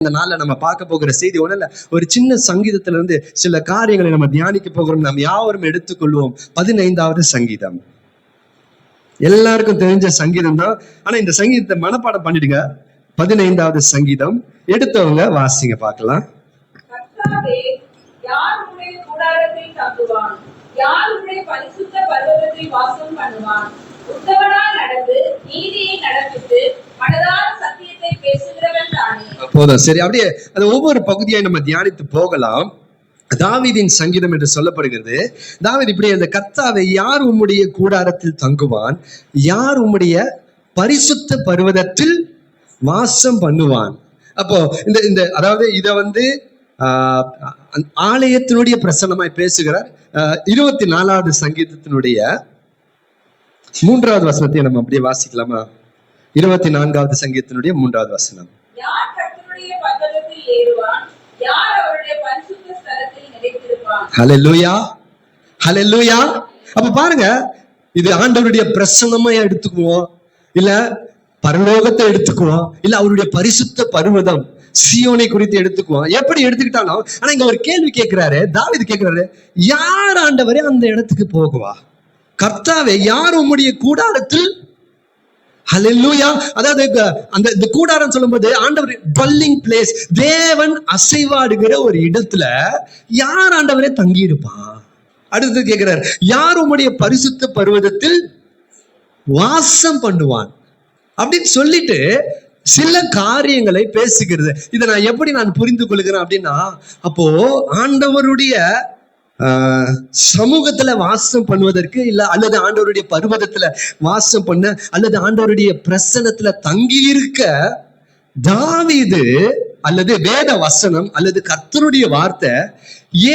இந்த நாள்ல நம்ம பார்க்க போகிற செய்தி ஒண்ணு இல்ல, ஒரு சின்ன சங்கீதத்துல இருந்து சில காரியங்களை நம்ம தியானிக்க போகிறோம். நாம் யாவரும் எடுத்துக்கொள்வோம். 15வது சங்கீதம் எல்லாருக்கும் தெரிஞ்ச சங்கீதம் தான். ஆனா இந்த சங்கீதத்தை மனப்பாடம் பண்ணிடுங்க. 15வது சங்கீதம் எடுத்தவங்க வாசிங்க பார்க்கலாம். போதும், சரி. அப்படியே அது ஒவ்வொரு பகுதியை நம்ம தியானித்து போகலாம். தாவீதின் சங்கீதம் என்று சொல்லப்படுகிறது. தாவீது இப்படி, அந்த கர்த்தாவை யார் உம்முடைய கூடாரத்தில் தங்குவான், யார் உம்முடைய பரிசுத்த பர்வதத்தில் வாசம் பண்ணுவான். அப்போ இந்த அதாவது இத ஆலயத்தினுடைய பிரசன்னமாய் பேசுகிறார். 24வது சங்கீதத்தினுடைய 3வது வசனத்தை நம்ம அப்படியே வாசிக்கலாமா? 24வது சங்கீதத்தினுடைய 3வது வசனம். ஹல்லேலூயா, ஹல்லேலூயா. அப்ப பாருங்க, இது ஆண்டவருடைய பிரசன்னமா எடுத்துக்குவோம், இல்ல பரலோகத்தை எடுத்துக்குவோம், இல்ல அவருடைய பரிசுத்த பர்வதம் சீயோனை குறித்து எடுத்துக்குவோம். எப்படி எடுத்துக்கிட்டாலும், ஆனா இங்க ஒரு கேள்வி கேட்கிறாரு, தாவீது கேட்கிறாரு, யார் ஆண்டவரே அந்த இடத்துக்கு போகுவா? கர்த்தாவே யார் உம்முடைய கூடாரத்தில்? ஹல்லேலூயா. அதாவது அந்த கூடாரம் சொல்லும்போது ஆண்டவர் dwelling place, தேவன் அசைவாடுகிற ஒரு இடத்துல யார் ஆண்டவரே தங்கி இருப்பான்? அடுத்து கேட்கிறார், யார் உம்முடைய பரிசுத்த பர்வதத்தில் வாசம் பண்ணுவான் அப்படின்னு சொல்லிட்டு சில காரியங்களை பேசுகிறது. இதை நான் எப்படி புரிந்து கொள்கிறேன் அப்படின்னா, அப்போ ஆண்டவருடைய சமூகத்துல வாசம் பண்ணுவதற்கு இல்ல, அல்லது ஆண்டவருடைய பர்வதத்துல வாசம் பண்ண, அல்லது ஆண்டவருடைய பிரசன்னத்துல தங்கி இருக்க தாவீது அல்லது வேத வசனம் அல்லது கர்த்தருடைய வார்த்தை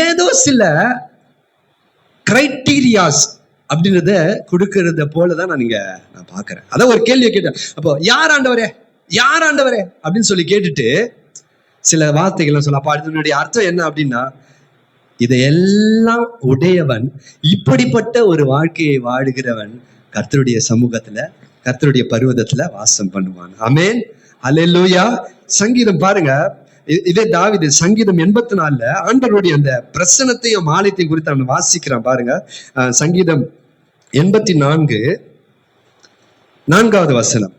ஏதோ சில கிரைட்டீரியாஸ் அப்படின்றத கொடுக்கறத போலதான் நான் பாக்குறேன். அதான் ஒரு கேள்வியை கேட்டேன். அப்போ யார் ஆண்டவரே, யார் ஆண்டவரே அப்படின்னு சொல்லி கேட்டுட்டு சில வார்த்தைகள் சொல்ல, அப்ப அதனுடைய அர்த்தம் என்ன அப்படின்னா, இதையெல்லாம் உடையவன், இப்படிப்பட்ட ஒரு வாழ்க்கையை வாழுகிறவன் கர்த்தருடைய சமூகத்துல, கர்த்தருடைய பர்வதத்துல வாசம் பண்ணுவான். ஆமென், ஹல்லேலூயா. சங்கீதம் பாருங்க, இதே தாவீது சங்கீதம் 84ல ஆண்டவருடைய அந்த பிரசன்னத்தையும் ஆலயத்தையும் குறித்து அவன் வாசிக்கிறான். பாருங்க, சங்கீதம் 84 4வது வசனம்.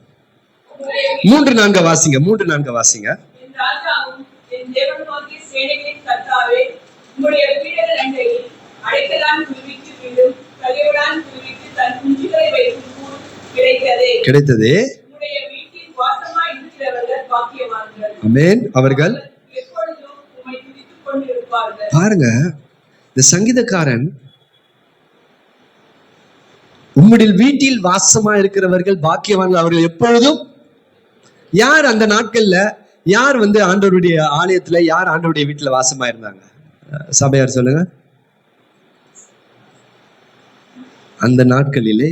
3-4 வாசிங்க, 3-4 வாசிங்க. கிடைத்தது. ஆமென். அவர்கள் பாருங்க, இந்த சங்கீதக்காரன், உம்முடைய வீட்டில் வாசமா இருக்கிறவர்கள் பாக்கியவான்கள், அவர்கள் எப்பொழுதும். யார் அந்த நாட்கள்ல யார் ஆண்டவருடைய ஆலயத்துல, யார் ஆண்டவருடைய வீட்டுல வாசமா இருந்தாங்க? சபையார் சொல்லுங்க. அந்த நாட்களிலே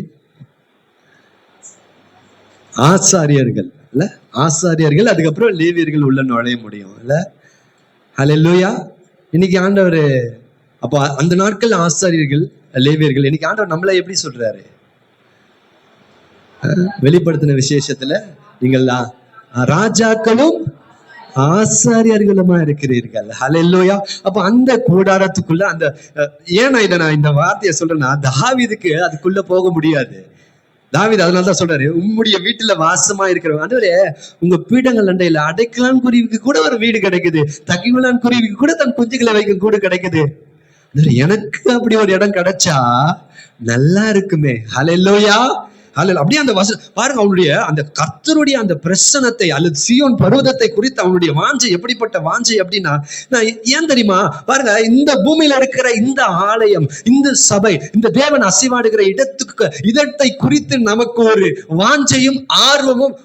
ஆசாரியர்கள் இல்ல, ஆசாரியர்கள், அதுக்கப்புறம் லேவியர்கள் உள்ள நுழைய முடியும் இல்ல. ஹல்லேலூயா. இன்னைக்கு ஆண்டவர், அப்போ அந்த நாட்கள் ஆசாரியர்கள் லேவியர்கள், இன்னைக்கு ஆண்டவர் நம்மளை எப்படி சொல்றாரு? வெளிப்படுத்தின விசேஷத்துல நீங்கள் ராஜாக்களும் ஆசாரியர்களுமா இருக்கிறீர்கள். ஹல்லேலூயா. அப்ப அந்த கூடாரத்துக்குள்ள அந்த ஏன்னா நான் இந்த வார்த்தையை சொல்றேன்னா, தாவீதுக்கு அதுக்குள்ள போக முடியாது. தாவீது அதனாலதான் சொல்றாரு, உம்முடைய வீட்டுல வாசமா இருக்கிறவங்க, ஆண்டவரே உங்க பீடங்கள் அண்டையில அடைக்கலான் குருவிக்கு கூட ஒரு வீடு கிடைக்குது, தகிவலான் குருவிக்கு கூட தன் குஞ்சுகளை வைக்க கூட கிடைக்குது. எனக்கு அப்படி ஒரு இடம் கிடைச்சா நல்லா இருக்குமே. ஹல்லேலூயா. அப்படியே அந்த பாருங்க, அவனுடைய அந்த கர்த்தருடைய அந்த பிரசன்னத்தை அல்லது சீயோன் பர்வதத்தை குறித்து அவனுடைய வாஞ்சை எப்படிப்பட்ட வாஞ்சை அப்படின்னா, நான் ஏன் தெரியுமா? பாருங்க, இந்த பூமியில இருக்கிற இந்த ஆலயம், இந்த சபை, இந்த தேவன் அசைவாடுகிற இடத்தை குறித்து நமக்கு ஒரு வாஞ்சையும் ஆர்வமும்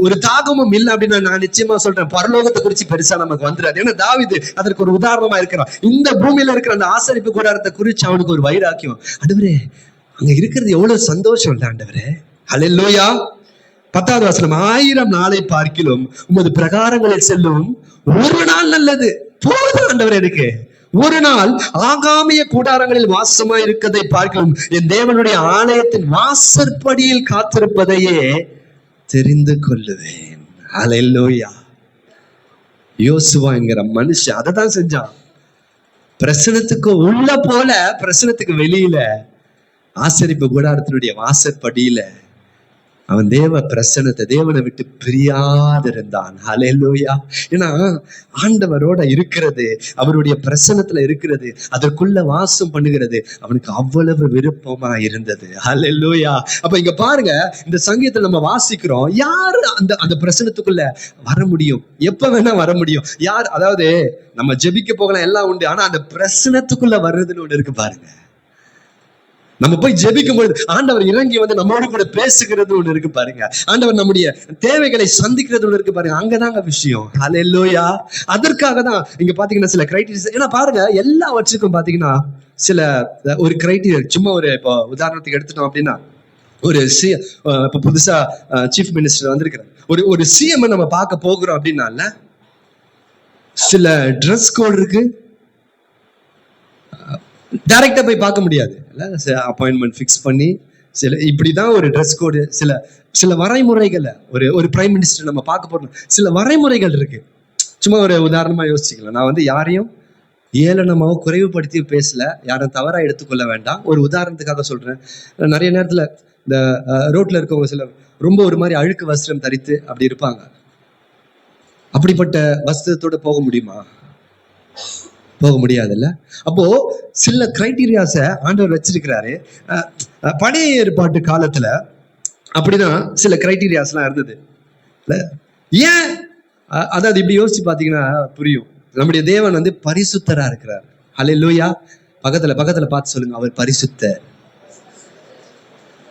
ஒரு தாகமும் இல்லை அப்படின்னு நான் நிச்சயமா சொல்றேன். பரலோகத்தை குறித்து பெருசா நமக்கு வந்துடாது. ஏன்னா தாவீது அதற்கு ஒரு உதாரணமா இருக்கிறான். இந்த பூமியில இருக்கிற அந்த ஆசரிப்பு கூடாரத்தை குறித்து அவனுக்கு ஒரு வைராக்கியம். ஆண்டவரே, அங்க இருக்கிறது எவ்வளவு சந்தோஷம் இல்ல ஆண்டவரே. ஹல்லேலூயா. 10வது வசனம். 1000 நாளை பார்க்கிலும் உமது பிரகாரங்களில் செல்லும் ஒரு நாள் நல்லது. போதும் ஆண்டவரே, எனக்கு ஒரு நாள் ஆகாமிய கூடாரங்களில் வாசமா இருக்கதை பார்க்கிலும் என் தேவனுடைய ஆலயத்தின் வாசற்படியில் காத்திருப்பதையே தெரிந்து கொள்ளுவேன். ஹல்லேலூயா. யோசுவா என்கிற மனுஷன் அதை தான் செஞ்சான். பிரசனத்துக்கு உள்ள போல, பிரசனத்துக்கு வெளியில ஆசரிப்பு கூடாரத்தினுடைய வாசற்படியில அவன் தேவ பிரசன்னத்தை, தேவனை விட்டு பிரியாதிருந்தான். ஹல்லேலூயா. ஏன்னா ஆண்டவரோட இருக்கிறது, அவருடைய பிரசன்னத்துல இருக்கிறது, அதற்குள்ள வாசம் பண்ணுகிறது அவனுக்கு அவ்வளவு விருப்பமா இருந்தது. ஹல்லேலூயா. அப்ப இங்க பாருங்க, இந்த சங்கீதத்தை நம்ம வாசிக்கிறோம். யாரு அந்த அந்த பிரசன்னத்துக்குள்ள வர முடியும்? எப்ப வேணா வர முடியும். யார்? அதாவது நம்ம ஜெபிக்க போகலாம், எல்லாம் உண்டு. ஆனா அந்த பிரசன்னத்துக்குள்ள வர்றதுன்னு ஒண்ணு இருக்கு பாருங்க. நம்ம போய் ஜெபிக்கும் பொழுது ஆண்டவர் இறங்கி வந்து நம்மோட கூட பேசுகிறது ஒண்ணு இருக்கு பாருங்க. ஆண்டவர் நம்முடைய தேவைகளை சந்திக்கிறது ஒண்ணு இருக்கு பாருங்க. அங்கதாங்க விஷயம். ஹல்லேலூயா. அதற்காக தான் இங்க பாத்தீங்கன்னா சில கிரைட்டீரியா. ஏன்னா பாருங்க, எல்லாவற்றுக்கும் பாத்தீங்கன்னா சில ஒரு கிரைட்டீரியா. சும்மா ஒரு இப்போ உதாரணத்துக்கு எடுத்துட்டோம் அப்படின்னா, ஒரு இப்ப புதுசா சீஃப் மினிஸ்டர் வந்திருக்கிறார். ஒரு சிஎம் நம்ம பார்க்க போகிறோம் அப்படின்னால சில ட்ரெஸ் கோட் இருக்கு. டைரக்டா போய் பார்க்க முடியாது, அப்பாயின்மெண்ட் ஃபிக்ஸ் பண்ணி சில இப்படிதான் ஒரு ட்ரெஸ் கோடு, சில சில வரைமுறைகள். ஒரு பிரைம் மினிஸ்டர் நம்ம பார்க்க போறோம், சில வரைமுறைகள் இருக்கு. சும்மா ஒரு உதாரணமா யோசிச்சுக்கலாம். நான் வந்து யாரையும் ஏளனமாவோ குறைவுபடுத்தி பேசல, யாரும் தவறா எடுத்துக்கொள்ள வேண்டாம். ஒரு உதாரணத்துக்காக சொல்றேன். நிறைய நேரத்துல இந்த ரோட்ல இருக்கவங்க சில ரொம்ப ஒரு மாதிரி அழுக்கு வஸ்திரம் தரித்து அப்படி இருப்பாங்க. அப்படிப்பட்ட வஸ்திரத்தோட போக முடியுமா? போக முடியாதுல்ல. அப்போ சில கிரைட்டீரியாஸ ஆண்டவர் வச்சிருக்கிறாரு. பழைய ஏற்பாட்டு காலத்துல அப்படிதான் சில கிரைட்டீரியாஸ் எல்லாம் இருந்தது. ஏன்? அதாவது இப்படி யோசிச்சு பாத்தீங்கன்னா புரியும். நம்முடைய தேவன் வந்து பரிசுத்தரா இருக்கிறார். ஹல்லேலூயா. பக்கத்துல பார்த்து சொல்லுங்க, அவர் பரிசுத்தர்.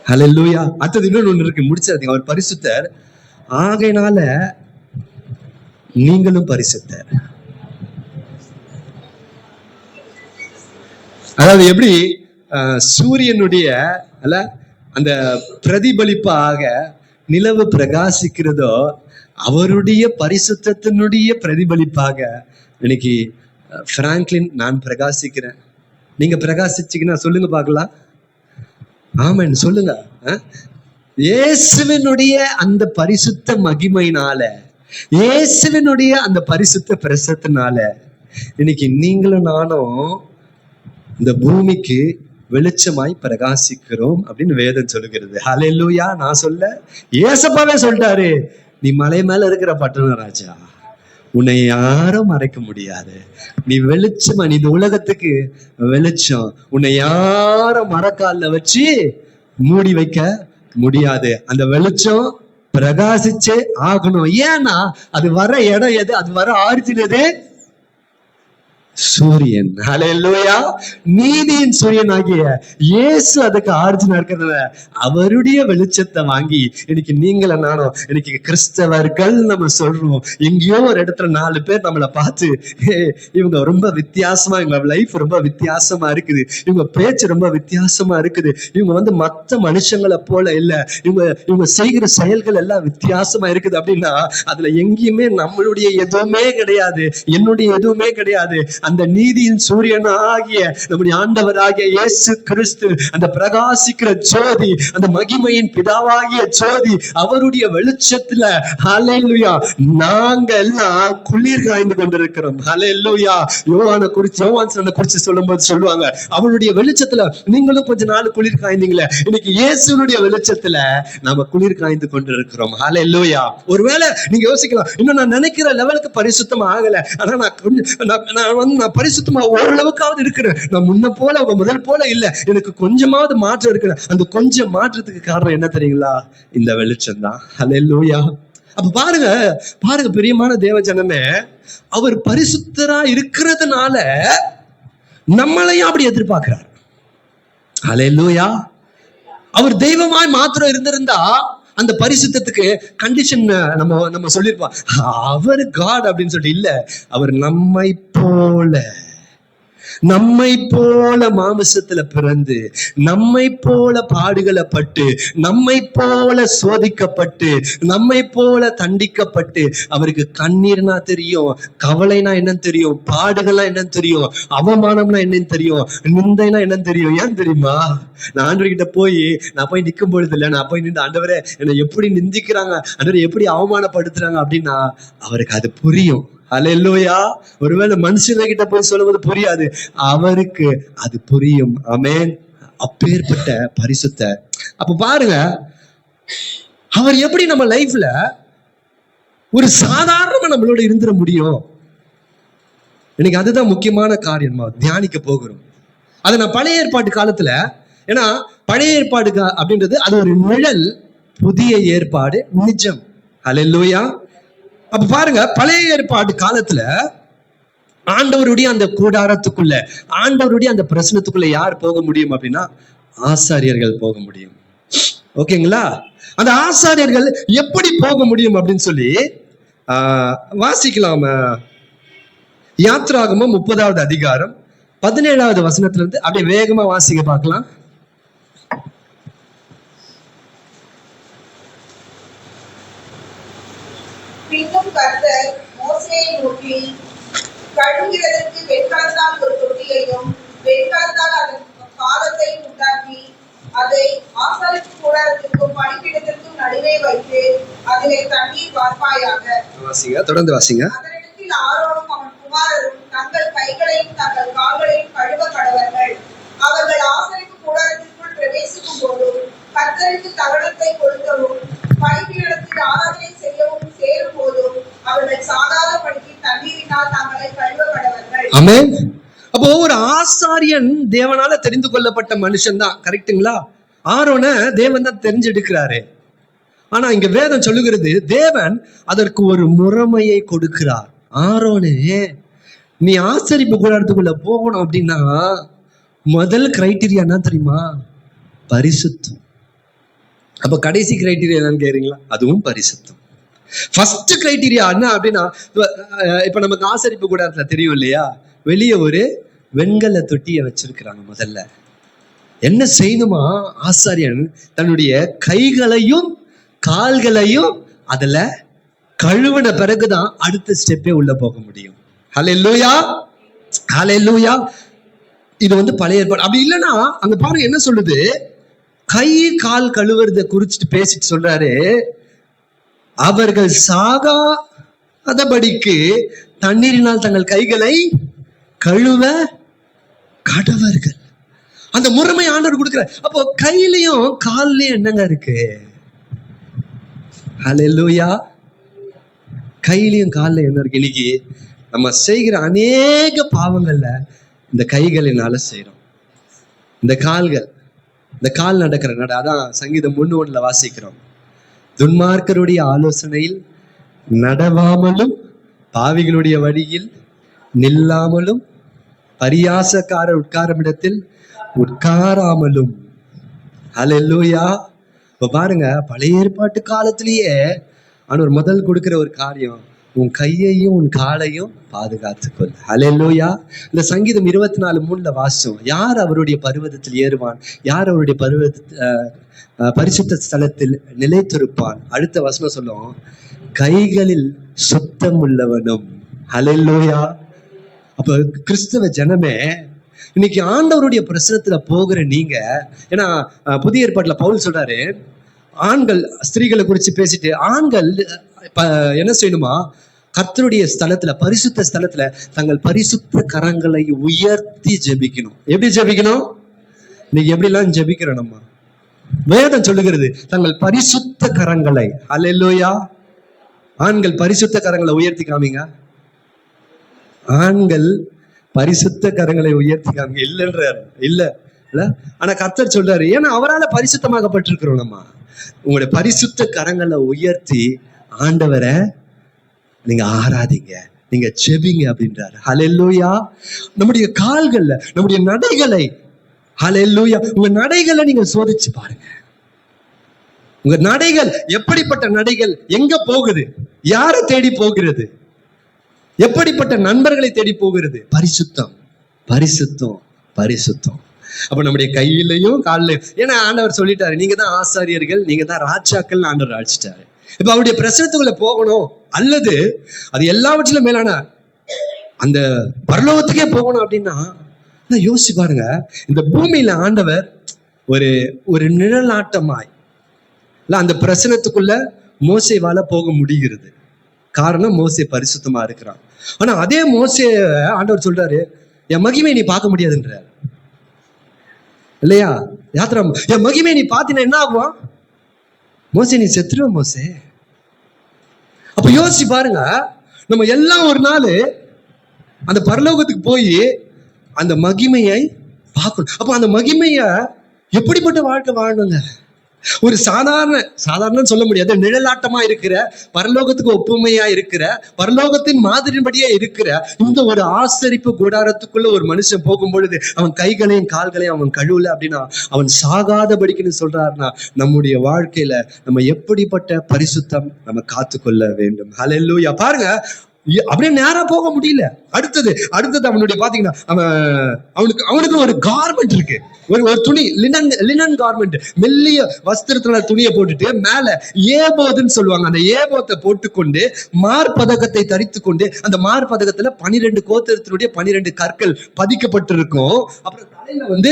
ஹல்லேலூயா. அடுத்தது இன்னொன்னு ஒண்ணு இருக்கு, முடிச்சாதீங்க. அவர் பரிசுத்தர், ஆகையினால நீங்களும் பரிசுத்தர். அதாவது எப்படி சூரியனுடைய அல்ல அந்த பிரதிபலிப்பாக நிலவு பிரகாசிக்கிறதோ, அவருடைய பரிசுத்தத்தினுடைய பிரதிபலிப்பாக இன்னைக்கு பிராங்க்லின் நான் பிரகாசிக்கிறேன். நீங்க பிரகாசிச்சீங்கன்னா சொல்லுங்க பார்க்கலாம். ஆமென் சொல்லுங்க. இயேசுவினுடைய அந்த பரிசுத்த மகிமையினால, இயேசுவினுடைய அந்த பரிசுத்த பிரசத்தினால இன்னைக்கு நீங்களும் நானும் இந்த பூமிக்கு வெளிச்சமாய் பிரகாசிக்கிறோம் அப்படின்னு வேதம் சொல்லுகிறது. ஹல்லேலூயா. நான் சொல்ல, ஏசப்பாவே சொல்லிட்டாரு, நீ மலை மேல இருக்கிற பட்டணம் ராஜா, உன்னை யாரும் மறைக்க முடியாது. நீ வெளிச்சமா, நீ இந்த உலகத்துக்கு வெளிச்சம். உன்னை யாரும் மரக்கால்ல வச்சு மூடி வைக்க முடியாது. அந்த வெளிச்சம் பிரகாசிச்சே ஆகணும். ஏன்னா அது வர இடம் எது? அது வர ஆரிஜின் எது? சூரியன். ஹல்லேலூயா. நீதியின் சூரியன் ஆகிய இயேசு அதுக்கு ஆரிஜினா இருக்கிறதுல அவருடைய வெளிச்சத்தை வாங்கி இன்னைக்கு நீங்கள நானும் இன்னைக்கு கிறிஸ்தவர்கள் நம்ம சொல்றோம். எங்கேயோ ஒரு இடத்துல 4 பேர் நம்மளை பார்த்து, இவங்க ரொம்ப வித்தியாசமா, இவங்க லைஃப் ரொம்ப வித்தியாசமா இருக்குது, இவங்க பேச்சு ரொம்ப வித்தியாசமா இருக்குது, இவங்க வந்து மற்ற மனுஷங்களை போல இல்ல, இவங்க செய்கிற செயல்கள் எல்லாம் வித்தியாசமா இருக்குது அப்படின்னா அதுல எங்கேயுமே நம்மளுடைய எதுவுமே கிடையாது, என்னுடைய எதுவுமே கிடையாது. அந்த நீதியின் சூரியன் ஆகிய நம்முடைய ஆண்டவர் ஆகிய இயேசு கிறிஸ்து, அந்த பிரகாசிக்கிற ஜோதி, அந்த மகிமையின் பிதாவாகிய ஜோதி, அவருடைய வெளிச்சத்துல ஹல்லேலூயா நாங்க எல்லாம் குளிர் காய்ந்து கொண்டிருக்கிறோம். ஹல்லேலூயா. யோவானை குறிச்சு சொல்லும்போது சொல்லுவாங்க, அவருடைய வெளிச்சத்துல நீங்களும் கொஞ்ச நாள் குளிர் காய்ந்தீங்களே, இன்னைக்கு இயேசுனுடைய வெளிச்சத்துல நாம குளிர் காய்ந்து கொண்டிருக்கிறோம். ஹல்லேலூயா. ஒருவேளை நீங்க யோசிக்கலாம், இன்னும் நான் நினைக்கிற லெவலுக்கு பரிசுத்தம் ஆகல, ஆனா நான் பரிசுத்தமா ஓரளவுக்காவது இருக்கிறேன், நான் முன்ன போல முதல் போல இல்ல, எனக்கு கொஞ்சமாவது மாற்றம் இருக்கு. அந்த கொஞ்சம் மாற்றத்துக்கு காரணம் என்ன தெரியுங்களா? இந்த வெளிச்சம் தான். ஹல்லேலூயா. அப்ப பாருங்க பிரியமான தேவ ஜனமே, அவர் பரிசுத்தரா இருக்கிறதுனால நம்மளையும் அப்படி எதிர்பார்க்கிறார். ஹல்லேலூயா. அவர் தெய்வமாய் மாத்திரம் இருந்திருந்தா அந்த பரிசுத்தத்துக்கு கண்டிஷன் நம்ம சொல்லிருப்போம், அவர் காட் அப்படின்னு சொல்லிட்டு. இல்ல, அவர் நம்மை போல மாமிசத்துல பிறந்து, நம்மை போல பாடுகளை பட்டு, நம்மை போல சோதிக்கப்பட்டு, நம்மை போல தண்டிக்கப்பட்டு, அவருக்கு கண்ணீர்னா தெரியும், கவலைனா என்னன்னு தெரியும், பாடுகள்னா என்னன்னு தெரியும், அவமானம்னா என்னன்னு தெரியும், நிந்தைனா என்னன்னு தெரியும். ஏன் தெரியுமா? நான் ஆண்டவர்கிட்ட நான் போய் நிற்கும் பொழுது இல்லை, நான் போய் நின்று ஆண்டவரே என்னை எப்படி நிந்திக்கிறாங்க, ஆண்டவரே எப்படி அவமானப்படுத்துறாங்க அப்படின்னா அவருக்கு அது புரியும். அல்லேலூயா. ஒருவேளை மனுஷங்க போய் சொல்லுவது புரியாது, அவருக்கு அது புரியும். ஆமென். அப்பேற்பட்ட பரிசுத்த. அப்ப பாருங்க, அவர் எப்படி நம்ம லைஃப்ல ஒரு சாதாரணமா நம்மளோட இருந்துட முடியும். எனக்கு அதுதான் முக்கியமான காரியம் தியானிக்க போகிறோம். அதை நான் பழைய ஏற்பாட்டு காலத்துல, ஏன்னா பழைய ஏற்பாடு அப்படின்றது அது ஒரு நிழல், புதிய ஏற்பாடு நிஜம். அல்லேலூயா. அப்ப பாருங்க, பழைய ஏற்பாடு காலத்துல ஆண்டவருடைய அந்த கூடாரத்துக்குள்ள, ஆண்டவருடைய அந்த பிரசனத்துக்குள்ள யார் போக முடியும் அப்படின்னா ஆசாரியர்கள் போக முடியும். ஓகேங்களா? அந்த ஆசாரியர்கள் எப்படி போக முடியும் அப்படின்னு சொல்லி வாசிக்கலாம். யாத்ராகமம் 30வது அதிகாரம் 17வது வசனத்துல இருந்து அப்படியே வேகமா வாசிக்க பார்க்கலாம். பின்னும் கர்த்தர் மோசேயை நோக்கி, கழுவுகிறதற்கு வெண்கலத்தால் ஒரு தொட்டியையும் வெண்கலத்தால் அதன் பாதத்தை உண்டாக்கி அதை ஆசாரிப்பு கூடாரத்திற்கும் பலிபீடத்திற்கும் நடுவே வைத்து அதிலே தண்ணீர் வார்ப்பாயாக. தொடர்ந்து வாசிங்க. அதனிடத்தில் ஆரோனும் அவன் குமாரரும் தங்கள் கைகளையும் தங்கள் கால்களையும் கழுவ கடவர்கள். அவர்கள் ஆசாரிப்பு கூடாரத்திற்குள் பிரவேசிக்கும் போதும் கர்த்தருக்கு தகனத்தை கொடுக்கவும் பலிபீடத்தில் ஆராதனை செய்யவும் சேரும் போதும் அவர்கள் சாகாதபடிக்கு தண்ணீரினால் தங்களை கழுவ கடவர்கள். ஆமென். அப்போ ஒரு ஆசாரியன் தேவனால தெரிந்து கொள்ளப்பட்ட மனுஷன் தான், கரெக்டுங்களா? ஆரோன தேவன் தான் தெரிஞ்செடுக்கிறாரு. ஆனா இங்க வேதம் சொல்லுகிறது, தேவன் அதற்கு ஒரு முறைமையை கொடுக்கிறார். ஆரோனே, நீ ஆசரிப்பு கூடாரத்துக்குள்ள போகணும் அப்படின்னா முதல் கிரைட்டீரியா என்ன தெரியுமா? பரிசுத்தம். அப்ப கடைசி கிரைட்டீரியா என்னன்னு கேக்குறீங்களா? அதுவும் பரிசுத்தம். ஃபர்ஸ்ட் கிரைட்டீரியா என்ன அப்படின்னா, இப்ப நமக்கு ஆசரிப்பு கூடாரத்துல தெரியும் இல்லையா, வெளியே ஒரு வெண்கல தொட்டியை வச்சிருக்கிறாங்க. முதல்ல என்ன செய்யணுமா? ஆசாரியன் தன்னுடைய கைகளையும் கால்களையும் அதுல கழுவின பிறகுதான் அடுத்த ஸ்டெப்பே உள்ள போக முடியும். ஹல்லேலூயா, ஹல்லேலூயா. இது பழைய ஏற்பாடு. அப்படி இல்லைன்னா அங்க பாருங்க என்ன சொல்லுது, கை கால் கழுவுறத குறிச்சிட்டு பேசிட்டு சொல்றாரு, அவர்கள் சாகாதபடிக்கு தண்ணீரினால் தங்கள் கைகளை கழுவ கடவர்கள். அந்த முறைமை ஆண்டவர் கொடுக்கிறார். அப்போ கையிலையும் கால்லயும் என்னங்க இருக்கு? ஹல்லேலூயா. கையிலையும் கால்ல என்ன இருக்கு? இன்னைக்கு நம்ம செய்கிற அநேக பாவங்கள்ல இந்த கைகளினால செய்யறோம். இந்த கால் நடக்கிற அதான் சங்கீதம் 1:1 வாசிக்கிறோம். துன்மார்க்கருடைய ஆலோசனையில் நடவாமலும் பாவிகளுடைய வழியில் நில்லாமலும் பரியாசக்காரர் உட்காரும் இடத்தில் உட்காராமலும். ஹல்லேலூயா. இப்ப பாருங்க, பழைய ஏற்பாட்டு காலத்திலேயே ஆண்டவர் முதல் கொடுக்கிற ஒரு காரியம், உன் கையையும் உன் காலையும் பாதுகாத்துக்கொள். ஹல்லேலூயா. இந்த சங்கீதம் 24:3 வாசிச்சோம். யார் அவருடைய பர்வதத்தில் ஏறுவான், யார் அவருடைய பரிசுத்த ஸ்தலத்தில் நிலைத்திருப்பான். அடுத்த வசனம் சொல்லும், கைகளில் சுத்தம் உள்ளவனும். ஹல்லேலூயா. அப்ப கிறிஸ்தவ ஜனமே, இன்னைக்கு ஆண்டவருடைய பிரசனத்துல போகிற நீங்க, ஏன்னா புதிய ஏற்பாட்டுல பவுல் சொல்றாரு, ஆண்கள் ஸ்திரீகளை குறிச்சு பேசிட்டு, ஆண்கள் என்ன செய்யணுமா? கர்த்தருடைய ஸ்தலத்துல, பரிசுத்த ஸ்தலத்துல தங்கள் பரிசுத்த கரங்களை உயர்த்தி ஜெபிக்கணும். எப்படி ஜெபிக்கணும்? இன்னைக்கு எப்படிலாம் ஜெபிக்கிறோம் நம்ம? வேதம் சொல்லுகிறது, தங்கள் பரிசுத்த கரங்களை. ஹல்லேலூயா. ஆண்கள் பரிசுத்த கரங்களை உயர்த்தி காமிங்க. ஆண்கள் பரிசுத்த கரங்களை உயர்த்தி காமிங்க. இல்லைன்றாரு. இல்ல. ஆனா கர்த்தர் சொல்றாரு, ஏன்னா அவரால் பரிசுத்தமாகப்பட்டிருக்கிறோம் நம்ம. உங்களுடைய பரிசுத்த கரங்களை உயர்த்தி ஆண்டவரை நீங்க ஆராதிங்க, நீங்க ஜெபிங்க அப்படின்றாரு. ஹல்லேலூயா. நம்முடைய கால்கள்ல, நம்முடைய நடைகளை, ஹல்லேலூயா, உங்க நடைகளை நீங்க சோதிச்சு பாருங்க. உங்க நடைகள் எப்படிப்பட்ட நடைகள், எங்க போகுது, யாரை தேடி போகிறது, எப்படிப்பட்ட நண்பர்களை தேடி போகிறது? பரிசுத்தம், பரிசுத்தம், பரிசுத்தம். அப்ப நம்முடைய கையிலையும் காலிலையும், ஏன்னா ஆண்டவர் சொல்லிட்டாரு, நீங்க தான் ஆசாரியர்கள், நீங்க தான் ராஜாக்கள் ஆண்டவர் அழைச்சிட்டாரு. இப்ப அவருடைய பிரசனத்துக்குள்ள போகணும், அல்லது அது எல்லாவற்றிலும் மேலான அந்த பரலோகத்துக்கே போகணும் அப்படின்னா யோசிச்சு பாருங்க. இந்த பூமியில ஆண்டவர் ஒரு நிழலாட்டமாய் அந்த பிரசனத்துக்குள்ள மோசேவால போக முடிகிறது. காரணம் மோசே பரிசுத்தமா இருக்கிறான். ஆனா அதே மோசே ஆண்டவர் சொல்றாரு, என் மகிமை நீ பார்க்க முடியாதுன்றார் இல்லையா? யாத்திரா, என் மகிமை நீ பார்த்தீங்கன்னா என்ன ஆகும்? மோசே நீ செத்துருவ மோசே. அப்ப யோசிச்சு பாருங்க, நம்ம எல்லாம் ஒரு நாள் அந்த பரலோகத்துக்கு போய் அந்த மகிமையை பார்க்கணும். அப்ப அந்த மகிமைய எப்படிப்பட்ட வாழ்க்கை வாழணுங்க? ஒரு சாதாரண சொல்ல முடியாது, நிழலாட்டமா இருக்கிற, பரலோகத்துக்கு ஒப்புமையா இருக்கிற, பரலோகத்தின் மாதிரின்படியே இருக்கிற இந்த ஒரு ஆசரிப்பு கூடாரத்துக்குள்ள ஒரு மனுஷன் போகும் பொழுது அவன் கைகளையும் கால்களையும் அவன் கழுவல அப்படின்னா அவன் சாகாதபடிக்குன்னு சொல்றாருன்னா, நம்முடைய வாழ்க்கையில நம்ம எப்படிப்பட்ட பரிசுத்தம் நம்ம காத்துக்கொள்ள வேண்டும். ஹல்லேலூயா. பாருங்க, அப்படியே நேரா போக முடியல. அடுத்தது அவனுடைய பாத்தீங்கன்னா அவனுக்கு ஒரு கார்மெண்ட் இருக்கு, ஒரு துணி, லினன் கார்மெண்ட், மெல்லிய வஸ்திரத்துல துணியை போட்டுட்டு மேல ஏபோதுன்னு சொல்லுவாங்க, அந்த ஏபோத்தை போட்டுக்கொண்டு மார்பதக்கத்தை தரித்து கொண்டு, அந்த மார்பதக்கத்துல 12 கோத்திரத்தினுடைய 12 கற்கள் பதிக்கப்பட்டிருக்கும். அப்புறம் தலையில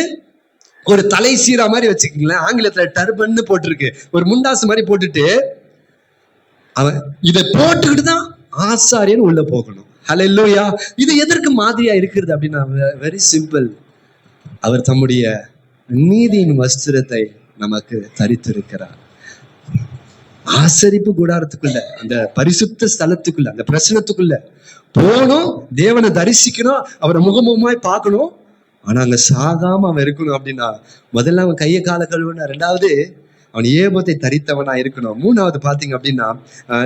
ஒரு தலை சீரா மாதிரி வச்சுக்கீங்களேன், ஆங்கிலத்துல டர்பன்னு போட்டிருக்கு, ஒரு முண்டாசு மாதிரி போட்டுட்டு அவன் இதை போட்டுக்கிட்டு தான் ஆசாரியன் உள்ள போகணும். ஹல்லேலூயா. இது எதற்கு மாதிரியா இருக்கிறது அப்படின்னா, வெரி சிம்பிள். அவர் தம்முடைய நீதியின் வஸ்திரத்தை நமக்கு தரித்திருக்கிறார். ஆசரிப்பு கூடாரத்துக்குள்ள, அந்த பரிசுத்த ஸ்தலத்துக்குள்ள, அந்த பிரசனத்துக்குள்ள போகணும், தேவனை தரிசிக்கணும், அவரை முகமுகமாய் பார்க்கணும். ஆனா அங்க சாகாம அவன் இருக்கணும் அப்படின்னா, முதல்ல அவன் கையை கால கழுவணும், ரெண்டாவது அவன் ஏபத்தை தரித்தவனா இருக்கணும், மூணாவது பாத்தீங்க அப்படின்னா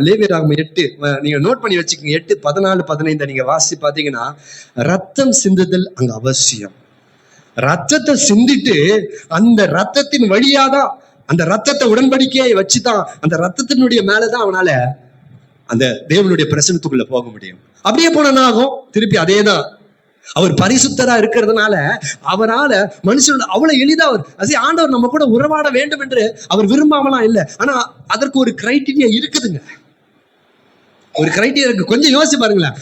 லேவியராகமம் 8 நீங்க நோட் பண்ணி வச்சுக்கோங்க, 8, 14, 15 நீங்க வாசி பாத்தீங்கன்னா, ரத்தம் சிந்துதல் அங்க அவசியம். ரத்தத்தை சிந்திட்டு அந்த ரத்தத்தின் வழியாதான், அந்த ரத்தத்தை உடன்படிக்கையை வச்சுதான், அந்த ரத்தத்தினுடைய மேலதான் அவனால அந்த தேவனுடைய பிரசனத்துக்குள்ள போக முடியும். அப்படியே போனா ஆகும், திருப்பி அதேதான். அவர் பரிசுத்தரா இருக்கிறதுனால அவரால் மனுஷன் அவ்வளவு எளிதா ஆண்டவர் நம்ம கூட உறவாட வேண்டும் என்று அவர் விரும்பாமலாம் இல்லை. ஆனா அதற்கு ஒரு கிரைட்டீரியா இருக்குதுங்க, ஒரு கிரைட்டீரியா இருக்கு. கொஞ்சம் யோசிச்சு பாருங்களேன்.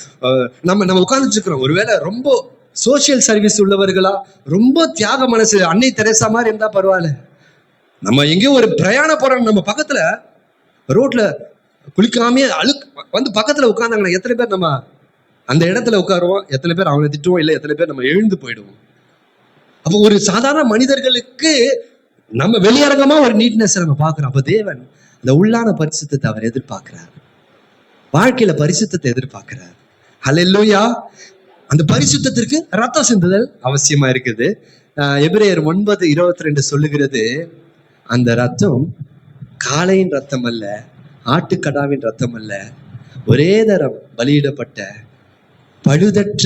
நம்ம உட்கார்ந்துட்டு இருக்கிறோம், ஒருவேளை ரொம்ப சோசியல் சர்வீஸ் உள்ளவர்களா, ரொம்ப தியாக மனசு, அன்னை தெரேசா மாதிரி இருந்தா பரவாயில்ல. நம்ம எங்கேயோ ஒரு பிரயாணம் போறோம், நம்ம பக்கத்துல ரோட்ல குளிக்காமே பக்கத்துல உட்கார்ந்தாங்கன்னா எத்தனை பேர் நம்ம அந்த இடத்துல உட்காருவோம், எத்தனை பேர் அவனை திட்டுவோம், இல்லை எத்தனை பேர் நம்ம எழுந்து போயிடுவோம். அப்போ ஒரு சாதாரண மனிதர்களுக்கு நம்ம வெளியரங்கமா ஒரு நீட்னஸ் நம்ம பார்க்கிறோம். அப்ப தேவன் அந்த உள்ளான பரிசுத்தத்தை அவர் எதிர்பார்க்கிறார், வாழ்க்கையில பரிசுத்தத்தை எதிர்பார்க்கிறார். ஹல்லேலூயா. அந்த பரிசுத்தத்திற்கு ரத்தம் சிந்துதல் அவசியமா இருக்குது. எபிரேயர் 9:22 சொல்லுகிறது, அந்த ரத்தம் காளையின் ரத்தம் அல்ல, ஆட்டுக்கடாவின் ரத்தம் அல்ல, ஒரே தரம் பலியிடப்பட்ட பழுதற்ற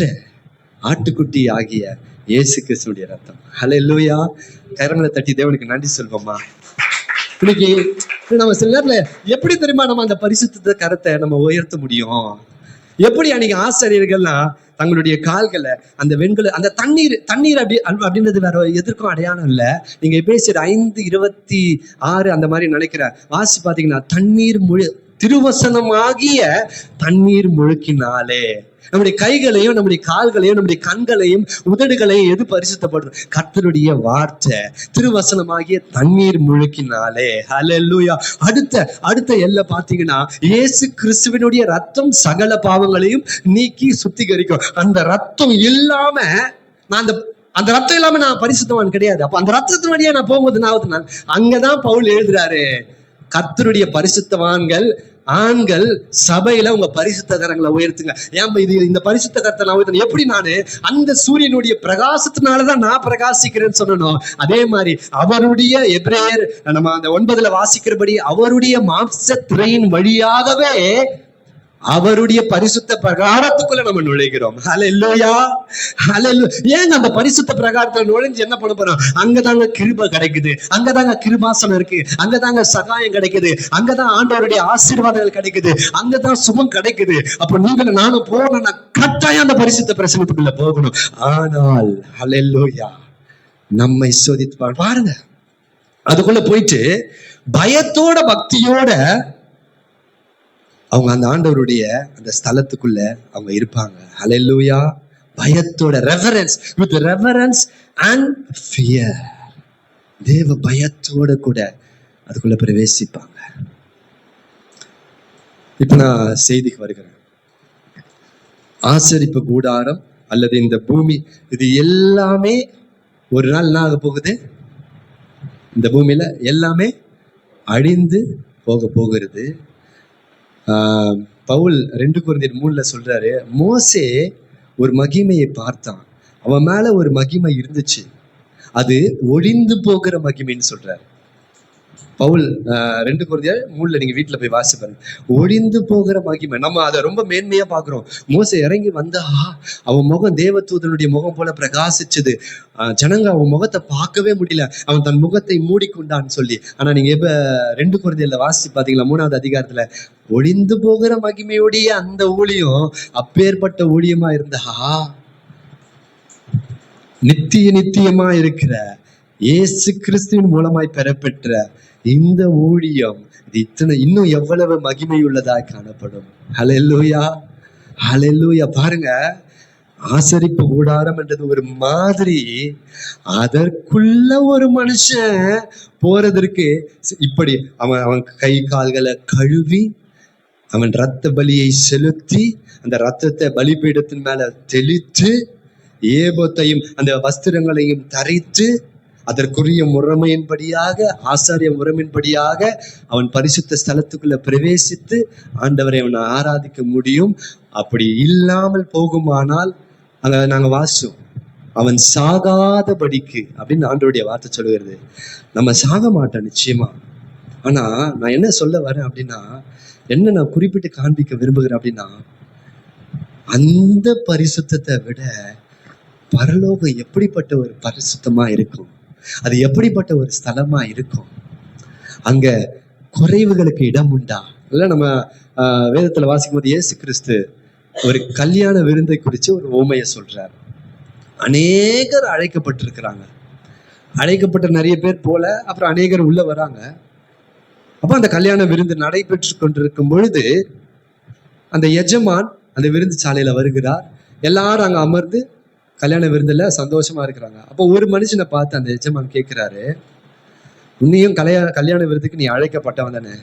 ஆட்டுக்குட்டி ஆகிய இயேசு கிறிஸ்துடைய ரத்தம். ஹல்லேலூயா. கரங்களை தட்டி தேவனுக்கு நன்றி சொல்வோமா? இன்னைக்கு நம்ம சில நேரத்துல எப்படி தெரியுமா நம்ம அந்த பரிசுத்த கரத்தை நம்ம உயர்த்த முடியும்? எப்படி அன்னைக்கு ஆசாரியர்கள்னா தங்களுடைய கால்களை அந்த வெண்கல அந்த தண்ணீர் அப்படின்றது வேற எதற்கும் அடையாளம் இல்லை. நீங்க எபேசியர் 5:26 அந்த மாதிரி நினைக்கிறேன், வாசி பாத்தீங்கன்னா, தண்ணீர் திருவசனமாகிய தண்ணீர் முழுக்கினாலே நம்முடைய கைகளையும் நம்முடைய கால்களையும் நம்முடைய கண்களையும் உதடுகளையும் எது பரிசுத்தப்படுது? கர்த்தருடைய வார்த்தை, திருவசனமாகிய தண்ணீர் முழுக்கினாலே. ஹல்லேலூயா. அடுத்த எல்லை பாத்தீங்கன்னா, இயேசு கிறிஸ்துவினுடைய ரத்தம் சகல பாவங்களையும் நீக்கி சுத்திகரிக்கும். அந்த ரத்தம் இல்லாம அந்த ரத்தம் இல்லாம நான் பரிசுத்தவான் கிடையாது. அப்ப அந்த ரத்தத்தின் வழியா நான் போகும்போது நான் அங்கதான் பவுல் எழுதுறாரு, கர்த்தருடைய பரிசுத்தவான்கள் ஆண்கள் சபையில உங்க பரிசுத்த கரங்களை உயர்த்துங்க. ஏன் இந்த பரிசுத்த கரத்தை நான் உயர்த்தணும்? எப்படி நானு அந்த சூரியனுடைய பிரகாசத்தினாலதான் நான் பிரகாசிக்கிறேன்னு சொல்லணும். அதே மாதிரி அவருடைய எபிரேயர் நம்ம அந்த 9 வாசிக்கிறபடி அவருடைய மாம்சத்திரையின் வழியாகவே அவருடைய பரிசுத்த பிரகாரத்துக்குள்ள நம்ம நுழைகிறோம். ஹல்லேலூயா. ஹல்லேலூயா. ஏங்க அந்த பரிசுத்த பிரகாரத்துல நுழைஞ்சு என்ன பண்ண போறோம்? அங்கதாங்க கிருபை கிடைக்குது, அங்கதாங்க கிருபாசனம் இருக்கு, அங்கதாங்க சகாயம் கிடைக்குது, அங்கதான் ஆண்டவருடைய ஆசீர்வாதங்கள் கிடைக்குது, அங்கதான் சுகம் கிடைக்குது. அப்ப நீங்க நானும் போகணும், கட்டாயம் அந்த பரிசுத்த பிரசனத்துக்குள்ள போகணும். ஆனால் ஹல்லேலூயா, நம்மை சோதித்து பாருங்க. அதுக்குள்ள போயிட்டு பயத்தோட பக்தியோட அவங்க அந்த ஆண்டவருடைய அந்த ஸ்தலத்துக்குள்ள அவங்க இருப்பாங்க. ஹல்லேலூயா. பயத்தோட, reverence, with reverence and fear, தேவ பயத்தோட கூட அதுக்குள்ள பிரவேசிப்பாங்க. இப்ப நான் செய்திக்கு வருகிறேன். ஆசரிப்பு கூடாரம் அல்லது இந்த பூமி, இது எல்லாமே ஒரு நாள் என்ன ஆக போகுது? இந்த பூமியில எல்லாமே அழிந்து போக போகிறது. பவுல் 2 கொரிந்தியர் 3 சொல்றாரு, மோசே ஒரு மகிமையை பார்த்தான், அவன் மேல ஒரு மகிமை இருந்துச்சு, அது ஒழிந்து போகிற மகிமைன்னு சொல்றாரு. பவுல் 2 கொரிந்தியர் 3 நீங்க வீட்டுல போய் வாசி பாருங்க. ஒழிந்து போகிற மகிமை, நம்ம அதை ரொம்ப மேன்மையா பாக்குறோம். மோசே இறங்கி வந்தா அவன் முகம் தேவதூதனுடைய முகம் போல பிரகாசிச்சது. ஜனங்க அவன் முகத்தை பார்க்கவே முடியல, அவன் தன் முகத்தை மூடிக்கொண்டான்னு சொல்லி. ஆனா நீங்க எப்ப 2 கொரிந்தியர்ல வாசி பாத்தீங்களா, 3வது அதிகாரத்துல ஒழிந்து போகிற மகிமையோடைய அந்த ஊழியம் அப்பேற்பட்ட ஊழியமா இருந்தா, நித்தியமா இருக்கிற இயேசு கிறிஸ்துவின் மூலமாய் பெறப்பெற்ற இந்த ஊழியம் இத்தனை இன்னும் எவ்வளவு மகிமை உள்ளதா காணப்படும். ஹல்லேலூயா, ஹல்லேலூயா. பாருங்க, ஆசரிப்பு கூடாரம் என்றது ஒரு மாதிரி, அதற்குள்ள ஒரு மனுஷன் போறதற்கு இப்படி அவன் கை கால்களை கழுவி, அவன் ரத்த பலியை செலுத்தி, அந்த ரத்தத்தை பலிபீடத்தின் மேல தெளித்து, ஏபத்தையும் அந்த வஸ்திரங்களையும் தரித்து, அதற்குரிய முறைமையின்படியாக, ஆசாரிய முறைமையின்படியாக அவன் பரிசுத்த ஸ்தலத்துக்குள்ள பிரவேசித்து ஆண்டவரை அவனை ஆராதிக்க முடியும். அப்படி இல்லாமல் போகுமானால், அங்க நாங்க வாசிச்சோம், அவன் சாகாதபடிக்கு அப்படின்னு ஆண்டவருடைய வார்த்தை சொல்லுகிறது. நம்ம சாக மாட்டோம் நிச்சயமா. ஆனா நான் என்ன சொல்ல வரேன் அப்படின்னா, என்ன நான் குறிப்பிட்டு காண்பிக்க விரும்புகிறேன் அப்படின்னா, அந்த பரிசுத்தத்தை விட பரலோகம் எப்படிப்பட்ட ஒரு பரிசுத்தமா இருக்கும், அது எப்படிப்பட்ட ஒரு ஸ்தலமா இருக்கும், அங்க குறைவுகளுக்கு இடம் உண்டா? இல்ல நம்ம வேதத்துல வாசிக்கும் போது இயேசு கிறிஸ்து ஒரு கல்யாண விருந்தை குறித்து ஒரு உவமையை சொல்றார். அநேகர் அழைக்கப்பட்டிருக்கிறாங்க, அழைக்கப்பட்ட நிறைய பேர் போல, அப்புறம் அநேகர் உள்ள வராங்க. அப்ப அந்த கல்யாண விருந்து நடைபெற்று கொண்டிருக்கும் பொழுது அந்த எஜமான் அந்த விருந்து சாலையில வருகிறார். எல்லாரும் அங்க அமர்ந்து கல்யாண விருந்துல சந்தோஷமா இருக்கிறாங்க. அப்போ ஒரு மனுஷனை பார்த்து அந்த எஜமான் கேட்கிறாரு, உன்னையும் கல்யாண விருந்துக்கு நீ அழைக்கப்பட்டவன் தானே,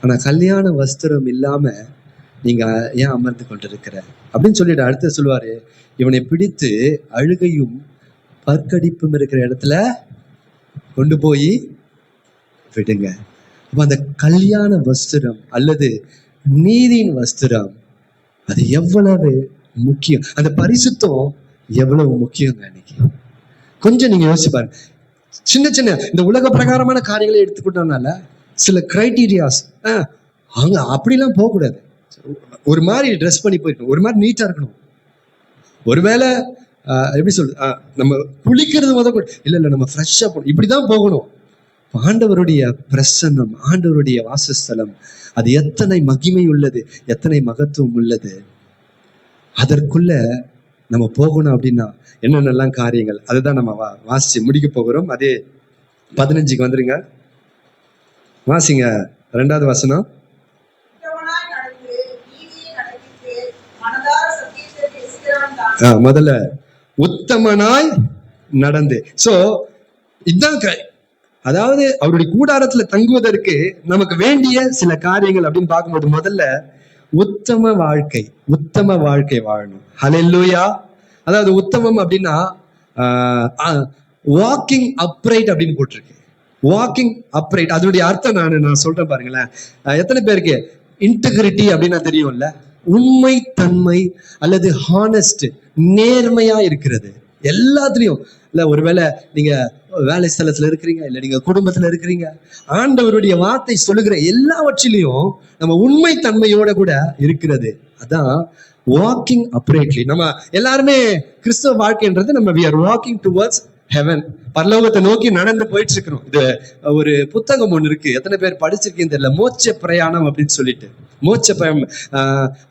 ஆனா கல்யாண வஸ்திரம் இல்லாம நீங்க ஏன் அமர்ந்து கொண்டிருக்கிற அப்படின்னு சொல்லிட்டு அடுத்து சொல்லுவாரு, இவனை பிடித்து அழுகையும் பற்கடிப்பும் இருக்கிற இடத்துல கொண்டு போய் விடுங்க. அப்ப அந்த கல்யாண வஸ்திரம் அல்லது நீதியின் வஸ்திரம் அது எவ்வளவு முக்கியம், அந்த பரிசுத்தம் எவ்வளவு முக்கியம். இன்னைக்கு கொஞ்சம் நீங்க யோசிச்சு பாருங்க. சின்ன சின்ன இந்த உலக பிரகாரமான காரியங்களை எடுத்துக்கிட்டோம்னால சில கிரைட்டீரியாஸ், அங்க அப்படிலாம் போகக்கூடாது. ஒரு மாதிரி ட்ரெஸ் பண்ணி போயிருக்கணும், ஒரு மாதிரி நீட்டா இருக்கணும். ஒருவேளை எப்படி சொல்றது, நம்ம குளிக்கிறது கூட இல்ல நம்ம ஃப்ரெஷ்ஷா போகணும், இப்படிதான் போகணும். ஆண்டவருடைய பிரசன்னம், ஆண்டவருடைய வாசஸ்தலம் அது எத்தனை மகிமை உள்ளது, எத்தனை மகத்துவம் உள்ளது. அதற்குள்ள நம்ம போகணும் அப்படின்னா என்னென்னலாம் காரியங்கள், அதுதான் நம்ம வாசிச்சு முடிக்க போகிறோம். அதே 15க்கு வந்துருங்க, வாசிங்க 2வது வசனம். முதல்ல உத்தமனாய் நடந்து, சோ இதுதான் அதாவது அவருடைய கூடாரத்துல தங்குவதற்கு நமக்கு வேண்டிய சில காரியங்கள் அப்படின்னு பார்க்கும்போது, முதல்ல உத்தம வாழ்க்கை வாழணும். ஹல்லேலூயா. அதாவது உத்தமம் அப்படின்னா வாக்கிங் அப்ரைட் அப்படின்னு போட்டிருக்கு. வாக்கிங் அப்ரைட் அதனுடைய அர்த்தம் நான் சொல்றேன் பாருங்களேன். எத்தனை பேருக்கு இன்டெகிரிட்டி அப்படின்னா தெரியும்ல, உண்மை தன்மை அல்லது ஹானஸ்ட், நேர்மையா இருக்கிறது எல்லாத்துலயும். இல்ல ஒருவேளை நீங்க வேலை ஸ்தலத்துல இருக்கிறீங்க, இல்ல நீங்க குடும்பத்துல இருக்கிறீங்க, ஆண்டவருடைய வார்த்தை சொல்லுகிற எல்லாவற்றிலையும் நம்ம உண்மை தன்மையோட கூட இருக்கிறது. அதான் வாக்கிங் அப்ரைட்லி. நம்ம எல்லாருமே கிறிஸ்தவ வாழ்க்கைன்றது நம்ம we are walking towards heaven, பரலோகத்தை நோக்கி நடந்து போயிட்டு இருக்கிறோம். இது ஒரு புத்தகம் ஒண்ணு இருக்கு, எத்தனை பேர் படிச்சிருக்கீங்க தெரியல, மோட்ச பிரயாணம் அப்படின்னு சொல்லிட்டு. மோட்ச பிரயாணம்,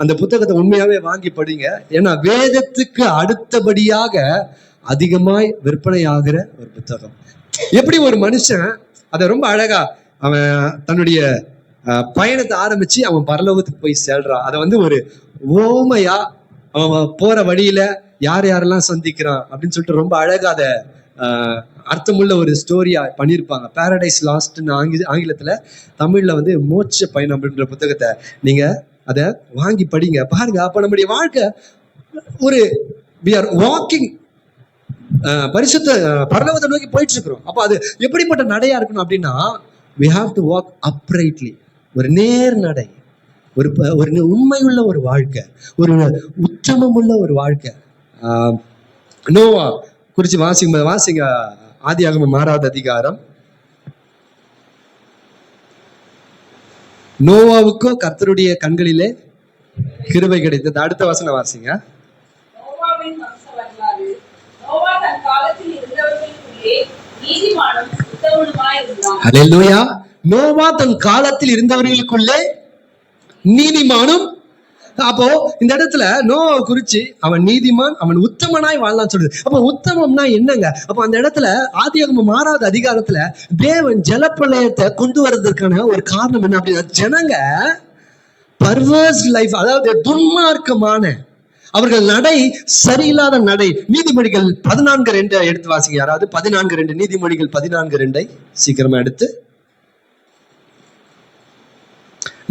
அந்த புத்தகத்தை உண்மையாவே வாங்கி படிங்க. ஏன்னா வேதத்துக்கு அடுத்தபடியாக அதிகமாய் விற்பனை ஆகிற ஒரு புத்தகம். எப்படி ஒரு மனுஷன் அதை ரொம்ப அழகா அவன் தன்னுடைய பயணத்தை ஆரம்பிச்சு அவன் பரலோகத்துக்கு போய் சேர்றான். அதை வந்து ஒரு ஓமையா அவன் போற வழியில யாரெல்லாம் சந்திக்கிறான் அப்படின்னு சொல்லிட்டு ரொம்ப அழகா அதை அர்த்தமுள்ள ஒரு ஸ்டோரியா பண்ணியிருப்பாங்க. பாரடைஸ் லாஸ்ட்னு ஆங்கிலத்துல, தமிழ்ல வந்து மோட்ச பயணம் அப்படின்ற புத்தகத்தை நீங்க அதை வாங்கி படிங்க பாருங்க. அப்ப நம்முடைய வாழ்க்கை ஒரு we are walking பரிசுத்த பரலோகத்தை நோக்கி போயிட்டு இருக்கிறோம். அப்ப அது எப்படிப்பட்ட நடையா இருக்கணும் அப்படின்னா, we have to walk uprightly, ஒரு நேர் நடை, ஒரு ஒரு உண்மையுள்ள ஒரு வாழ்க்கை, ஒரு உத்தமமுள்ள ஒரு வாழ்க்கை. நோவா குறிச்சு வாசிங்க ஆதியாகமம் 6வது அதிகாரம். நோவாவுக்கோ கர்த்தருடைய கண்களிலே கிருபை கிடைத்தது. அடுத்த வசனம் வாசிங்க. நோவாவின் வம்ச வரலாறு. நோவா தன் காலத்தில் இருந்தவர்களுக்குள்ளே நீதிமானும் உத்தமனுமாய் இருந்தான். ஹல்லேலூயா. நோவா தன் காலத்தில் இருந்தவர்களுக்குள்ளே நீதிமானும். அப்போ இந்த இடத்துல நோவாவை குறிச்சு அவன் நீதிமான், அவன் உத்தமனாய் வாழலாம் சொல்லுது. அப்போ உத்தமம்னா என்னங்க? அப்போ அந்த இடத்துல ஆதியாகமம் 6வது அதிகாரத்துல தேவன் ஜலப்பிரளயத்தை கொண்டு வர்றதுக்கான ஒரு காரணம் என்ன அப்படின்னா, ஜனங்க பர்வர்ஸ் லைஃப், அதாவது துன்மார்க்கமான அவர்கள் நடை, சரியில்லாத நடை. நீதிமொழிகள் 14:2 எடுத்து வாசிங்க யாராவது. 14:2 நீதிமொழிகள் 14:2 சீக்கிரமா எடுத்து.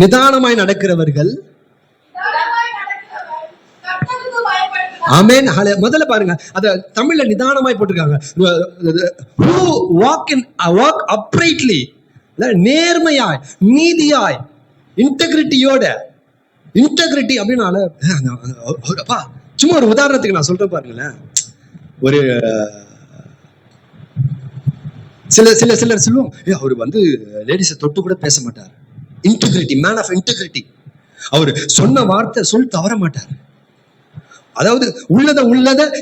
நிதானமாய் நடக்கிறவர்கள். ஆமென். முதல்ல பாருங்க, அத தமிழ்ல நிதானமாய் போட்டிருக்காங்க. who walk uprightly, நேர்மையாய், நீதியாய், இன்டெகிரிட்டியோட. இன்டெகிரிட்டி அப்படின்னால சும்மா ஒரு உதாரணத்துக்கு நான் சொல்றேன் பாருங்களேன். ஒரு சிலர் சொல்லுவோம், அவர் வந்து லேடிஸை தொட்டு கூட பேச மாட்டார். Integrity, man of integrity. அவர் சொன்ன வார்த்தை தவற மாட்டார். அதாவது உள்ளத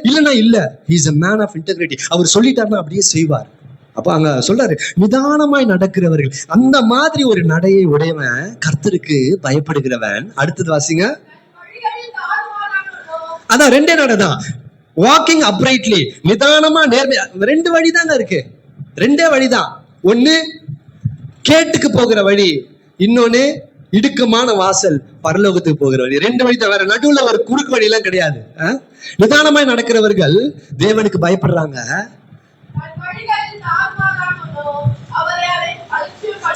இல்லைன்னா இல்ல. he is a man of integrity. அவர் சொல்லிட்டாருன்னா அப்படியே செய்வார். அப்ப அங்க சொல்றாரு, நிதானமாய் நடக்கிறவர்கள். அந்த மாதிரி ஒரு நடையை உடையவன் கர்த்தருக்கு பயப்படுகிறவன். அடுத்தது வாசிங்க. அதான் ரெண்டே நடைதான். வாக்கிங் அப்ரைட்லி, நிதானமா நேர்மையா. 2 வழிதாங்க இருக்கு, 2 வழிதான். ஒண்ணு கேட்டுக்கு போகிற வழி, இன்னொன்னு இடுக்கமான வாசல் பரலோகத்துக்கு போகிற வழி. 2 வழி தவிர நடுவுல ஒரு குறுக்கு வழி எல்லாம் கிடையாது. நிதானமாய் நடக்கிறவர்கள் தேவனுக்கு பயப்படுறாங்க.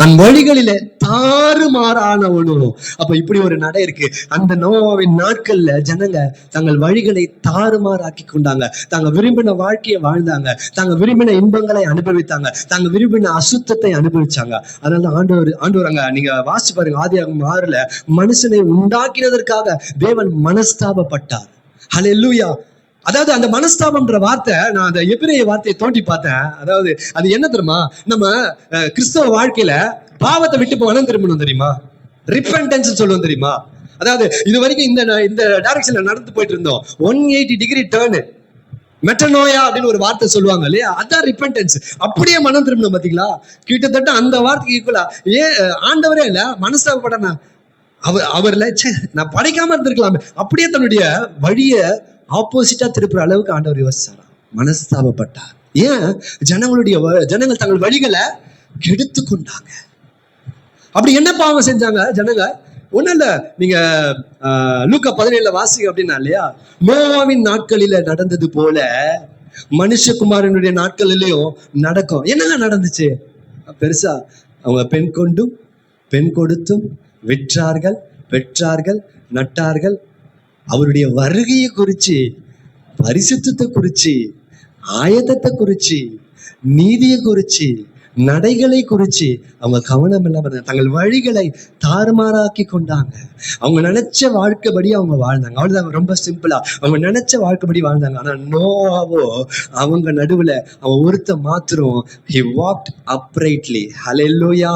தன் வழிகளில தாறுமாறானவனும். அப்ப இப்படி ஒரு நடை இருக்கு. அந்த நோவாவின் நாட்கள்ல ஜனங்க தங்கள் வழிகளை தாறுமாறாக்கி கொண்டாங்க. தாங்க விரும்பின வாழ்க்கையை வாழ்ந்தாங்க, தாங்க விரும்பின இன்பங்களை அனுபவித்தாங்க, தாங்க விரும்பின அசுத்தத்தை அனுபவிச்சாங்க. அதனால ஆண்டவர் அங்க நீங்க வாசிச்சு பாருங்க, ஆதியாகமம் 6ல மனுஷனை உண்டாக்கினதற்காக தேவன் மனஸ்தாபப்பட்டார். ஹல்லேலூயா. அதாவது அந்த மனஸ்தாபம்ன்ற வார்த்தை, நான் அந்த எபிரேய வார்த்தையை தோண்டி பார்த்தேன். அதாவது அது என்ன தெரியுமா, நம்ம கிறிஸ்தவ வாழ்க்கையில பாவத்தை விட்டு மனம் திரும்பணும் தெரியுமா, ரிப்பெண்டன்ஸ் சொல்லுவோம் தெரியுமா. அதாவது இது வரைக்கும் இந்த டைரக்ஷன்ல நடந்து போயிட்டு இருந்தோம், 180 டிகிரி டர்னு, மெட்டனோயா அப்படின்னு ஒரு வார்த்தை சொல்லுவாங்க இல்லையா, அதான் ரிப்பெண்டன்ஸ். அப்படியே மனம் திரும்பணும். பாத்தீங்களா, கிட்டத்தட்ட அந்த வார்த்தைக்கு ஈக்குவலா. ஏன் ஆண்டவரே இல்ல மனஸ்தாபப்பட அவர்ல நான் படைக்காம இருந்திருக்கலாமே, அப்படியே தன்னுடைய வழிய ஆப்போசிட்டா திருப்புற அளவுக்கு ஆண்டவர் யோசிச்சாராம், மனஸ்தாபப்பட்டார். ஏன்? ஜனங்கள் தங்கள் வழிகளை கெடுத்து கொண்டாங்க. அப்படி என்ன பாவம் செஞ்சாங்க ஜனங்க? ஒண்ணும் இல்ல, நீங்க லூக்கா 17 வாசிங்க அப்படின்னா இல்லையா, நோவாவின் நாட்களில நடந்தது போல மனுஷகுமாரனுடைய நாட்களிலையும் நடக்கும். என்னங்க நடந்துச்சு? பெருசா அவங்க பெண் கொண்டும் பெண் கொடுத்தும் விற்றார்கள், பெற்றார்கள், நட்டார்கள். அவருடைய வருகையை குறிச்சு, பரிசுத்தத்தை குறிச்சு, ஆயத்தத்தை குறிச்சு, நீதியை குறிச்சு, நடைகளை குறிச்சு அவங்க கவனம் இல்லாம தங்கள் வழிகளை தாறுமாறாக்கி கொண்டாங்க. அவங்க நினைச்ச வாழ்க்கைப்படி அவங்க வாழ்ந்தாங்க. அவ்வளவுதான், ரொம்ப சிம்பிளா அவங்க நினைச்ச வாழ்க்கைப்படி வாழ்ந்தாங்க. ஆனா நோவாவோ அவங்க நடுவுல அவன் ஒருத்த மாத்திரம் he walked uprightly. ஹல்லேலூயா,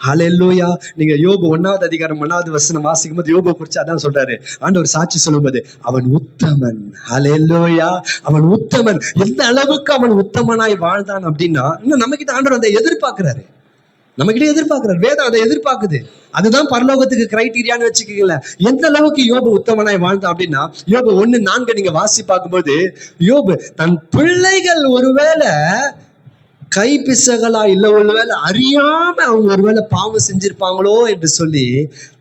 ஹல்லேலூயா. நீங்க யோபு 1வது அதிகாரம் 1வது வசனம் வாசிக்கும் போது யோபு குறிச்சு அதான் சொல்றாரு. ஆண்டவர் சாட்சி சொல்லும்போது அவன் உத்தமன். ஹல்லேலூயா, அவன் உத்தமன். எந்த அளவுக்கு அவன் உத்தமனாய் வாழ்ந்தான் அப்படின்னா, இன்னும் நம்ம கிட்ட ஆண்டவர் அதை எதிர்பார்க்கிறாரு, நம்ம கிட்ட எதிர்பார்க்கிறார். வேதம் அதை எதிர்பார்க்குது. அதுதான் பரலோகத்துக்கு கிரைட்டீரியான்னு வச்சுக்கீங்களேன். எந்த அளவுக்கு யோபு உத்தமனாய் வாழ்ந்தான் அப்படின்னா, யோபு 1:4 நீங்க வாசி பார்க்கும்போது, யோபு தன் பிள்ளைகள் ஒருவேளை கைப்பிசகளா இல்ல ஒருவேளை அறியாம அவங்க ஒருவேளை பாவம் செஞ்சிருப்பாங்களோ என்று சொல்லி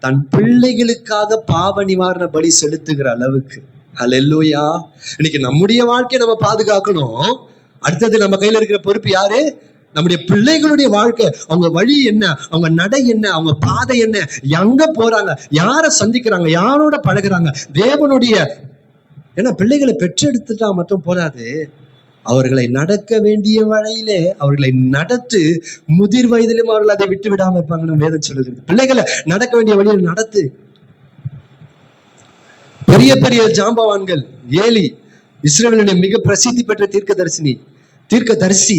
தன் பிள்ளைகளுக்காக பாவ நிவாரண பலி செலுத்துகிற அளவுக்கு. ஹல்லேலூயா. இன்னைக்கு நம்முடைய வாழ்க்கையை நம்ம பாதுகாக்கணும். அடுத்தது நம்ம கையில இருக்கிற பொறுப்பு யாரு? நம்முடைய பிள்ளைகளுடைய வாழ்க்கை, அவங்க வழி என்ன, அவங்க நடை என்ன, அவங்க பாதை என்ன, எங்க போறாங்க, யாரை சந்திக்கிறாங்க, யாரோட பழகுறாங்க, தேவனுடைய. ஏன்னா பிள்ளைகளை பெற்றெடுத்துட்டா மட்டும் போராது, அவர்களை நடக்க வேண்டிய வழியிலே அவர்களை நடத்து. முதிர் வயதிலும் அவர்கள் அதை விட்டு விடாம இருப்பாங்கன்னு வேதம் சொல்லுகிறது. பிள்ளைகளை நடக்க வேண்டிய வழியில் நடத்து. பெரிய பெரிய ஜாம்பவான்கள், ஏலி இஸ்ரவேலுடைய மிக பிரசித்தி பெற்ற தீர்க்கதரிசி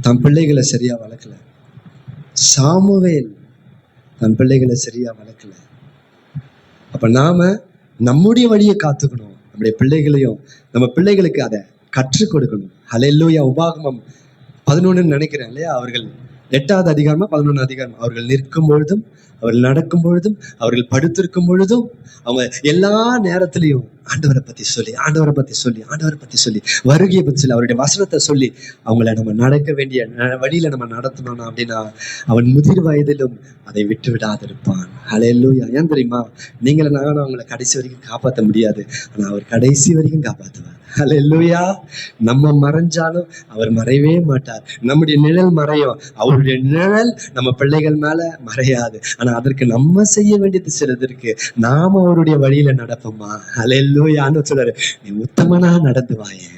தன் பிள்ளைகளை சரியா வளர்க்கல. சாமுவேல் தன் பிள்ளைகளை சரியா வளர்க்கல. அப்ப நாம நம்முடைய வழியை காத்துக்கணும், நம்முடைய பிள்ளைகளையும் நம்ம பிள்ளைகளுக்கு அதை கற்றுக் கொடுக்கணும். ஹல்லேலூயா. உபாகமம் 11 நினைக்கிறேன் இல்லையா, அவர்கள் 8வது அதிகாரமா 11 அதிகாரம். அவர்கள் நிற்கும் பொழுதும், அவர்கள் நடக்கும் பொழுதும், அவர்கள் படுத்திருக்கும் பொழுதும், அவங்க எல்லா நேரத்திலையும் ஆண்டவரை பத்தி சொல்லி வருகையை பத்தி சொல்லி அவருடைய வசனத்தை சொல்லி அவங்கள நம்ம நடக்க வேண்டிய வழியில நம்ம நடத்தணும். அப்படின்னா அவன் முதிர் வயதிலும் அதை விட்டு விடாதிருப்பான். ஹல்லேலூயா. ஏன் தெரியுமா? நீங்கள நானும் அவங்களை கடைசி வரைக்கும் காப்பாற்ற முடியாது, ஆனா அவர் கடைசி வரைக்கும் காப்பாற்றுவார். ஹல்லேலூயா. நம்ம மறைஞ்சாலும் அவர் மறையவே மாட்டார். நம்முடைய நிழல் மறையும், அவருடைய நிழல் நம்ம பிள்ளைகள் மேல மறையாது. ஆனா அதற்கு நம்ம செய்ய வேண்டியது சிலது இருக்கு. நாம அவருடைய வழியில நடப்போமா? ஹல்லேலூயான்னு சொல்றாரு, நீ உத்தமனா நடந்து வாயே.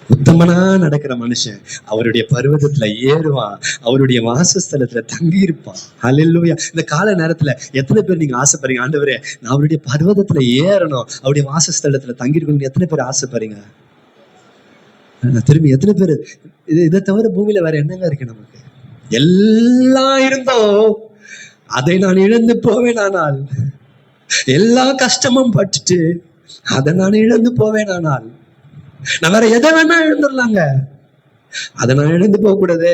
உத்தமனா நடக்கிற மனுஷன் அவருடைய பர்வதத்துல ஏறுவான், அவருடைய வாசஸ்தலத்துல தங்கி இருப்பான். ஹல்லேலூயா. இந்த கால நேரத்துல எத்தனை பேர் நீங்க ஆசைப்படுறீங்க, ஆண்டவரே நான் அவருடைய பர்வதத்துல ஏறணும், அவருடைய வாசஸ்தலத்துல தங்கி இருக்கணும், எத்தனை பேர் ஆசைப்படுறீங்க? திரும்பி எத்தனை பேர் இதை தவிர பூமியில வேற என்னங்க இருக்கு நமக்கு? எல்லாம் இருந்தோம், அதை நான் இழந்து போவேனானால், எல்லா கஷ்டமும் பட்டுட்டு அதை நான் இழந்து போவேனானால், நான் வேற எதை வேணா எழுந்துடலாங்க, அதை நான் எழுந்து போக கூடாது.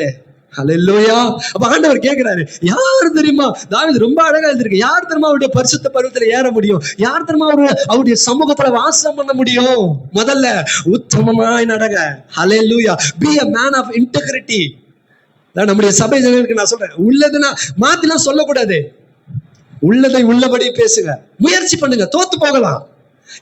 ஹல்லேலூயா. அப்ப ஆண்டவர் கேட்கிறாரு, யார் தெரியுமா? தாவீது ரொம்ப அழகா எழுதிருக்கு. யார் தெரியுமா அவருடைய பரிசுத்த பர்வதத்துல ஏற முடியும்? யார் தெரியுமா அவருடைய சமூகத்துல வாசம் பண்ண முடியும்? முதல்ல உத்தமமாய் நடங்க. ஹல்லேலூயா. Be a man of integrity. நம்முடைய சபை ஜனங்களுக்கு நான் சொல்றேன், உள்ளதுன்னா மாத்திலாம் சொல்லக்கூடாது, உள்ளதை உள்ளபடி பேசுங்க, முயற்சி பண்ணுங்க. தோத்து போகலாம்,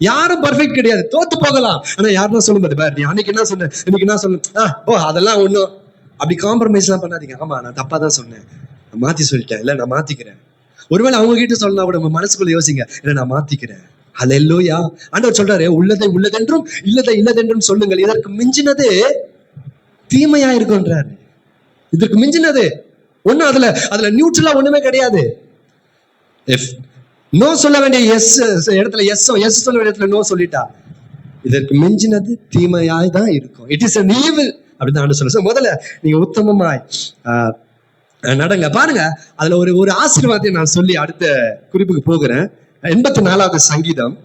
யாரும் பர்ஃபெக்ட் கிடையாது, தோத்து போகலாம். ஆனா யாருன்னா சொல்லும்போது பாரு, நீ அன்னைக்கு என்ன சொன்ன, இன்னைக்கு என்ன சொன்ன, அதெல்லாம் ஒண்ணும் அப்படி காம்ப்ரமைஸ் எல்லாம் பண்ணாதீங்க. ஆமா நான் தப்பா தான் சொன்னேன், நான் மாத்தி சொல்லிட்டேன், இல்ல நான் மாத்திக்கிறேன். ஒருவேளை அவங்க கிட்ட சொல்லனா கூட நம்ம மனசுக்குள்ள யோசிங்க, இல்ல நான் மாத்திக்கிறேன். ஹல்லேலூயா. ஆண்டவர் சொல்றாரு, உள்ளதை உள்ளதென்றும் இல்லதை இல்லதென்றும் சொல்லுங்கள், இதற்கு மிஞ்சினது தீமையா இருக்குன்றாரு. இதற்கு மிஞ்சினது ஒண்ணும் அதுல நியூட்ரலா ஒண்ணுமே கிடையாது. நோ சொல்ல வேண்டிய எஸ் இடத்துல எஸ் சொல்ல வேண்டிய இடத்துல நோ சொல்லிட்டா இதற்கு மிஞ்சினது தீமையாய் தான் இருக்கும். இட் இஸ் an evil அப்படின்னு சொல்ல. முதல்ல நீங்க உத்தமமாய் நடங்க. பாருங்க, அதுல ஒரு ஆசீர்வாதத்தை நான் சொல்லி அடுத்த குறிப்புக்கு போகிறேன். 84வது சங்கீதம்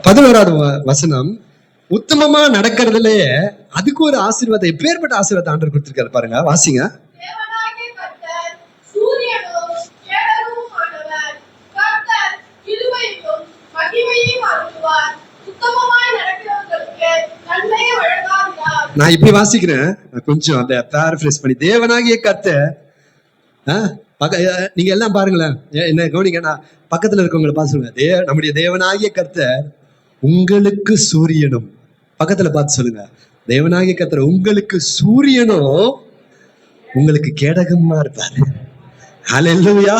11வது வசனம். உத்தமமா நடக்கிறதுலயே அதுக்கு ஒரு ஆசீர்வாதம், எப்பேற்பட்ட ஆசீர்வாதம் ஆண்டவர் கொடுத்திருக்காரு பாருங்க, வாசிங்க. நான் இப்படி வாசிக்கிறேன், கொஞ்சம் அந்த பேரஃப்ரேஸ் பண்ணி. தேவனாகிய கர்த்தர், நீங்க எல்லாம் பாருங்களேன், என்ன கவனிங்க, நான் பக்கத்துல இருக்கவங்களை பார்த்து சொல்லுங்க, நம்முடைய தேவனாகிய கர்த்தர் உங்களுக்கு சூரியனும். பக்கத்துல பார்த்து சொல்லுங்க, தேவனாகிய கர்த்தர் உங்களுக்கு சூரியனும் உங்களுக்கு கேடகமா இருப்பாரு. ஹல்லேலூயா.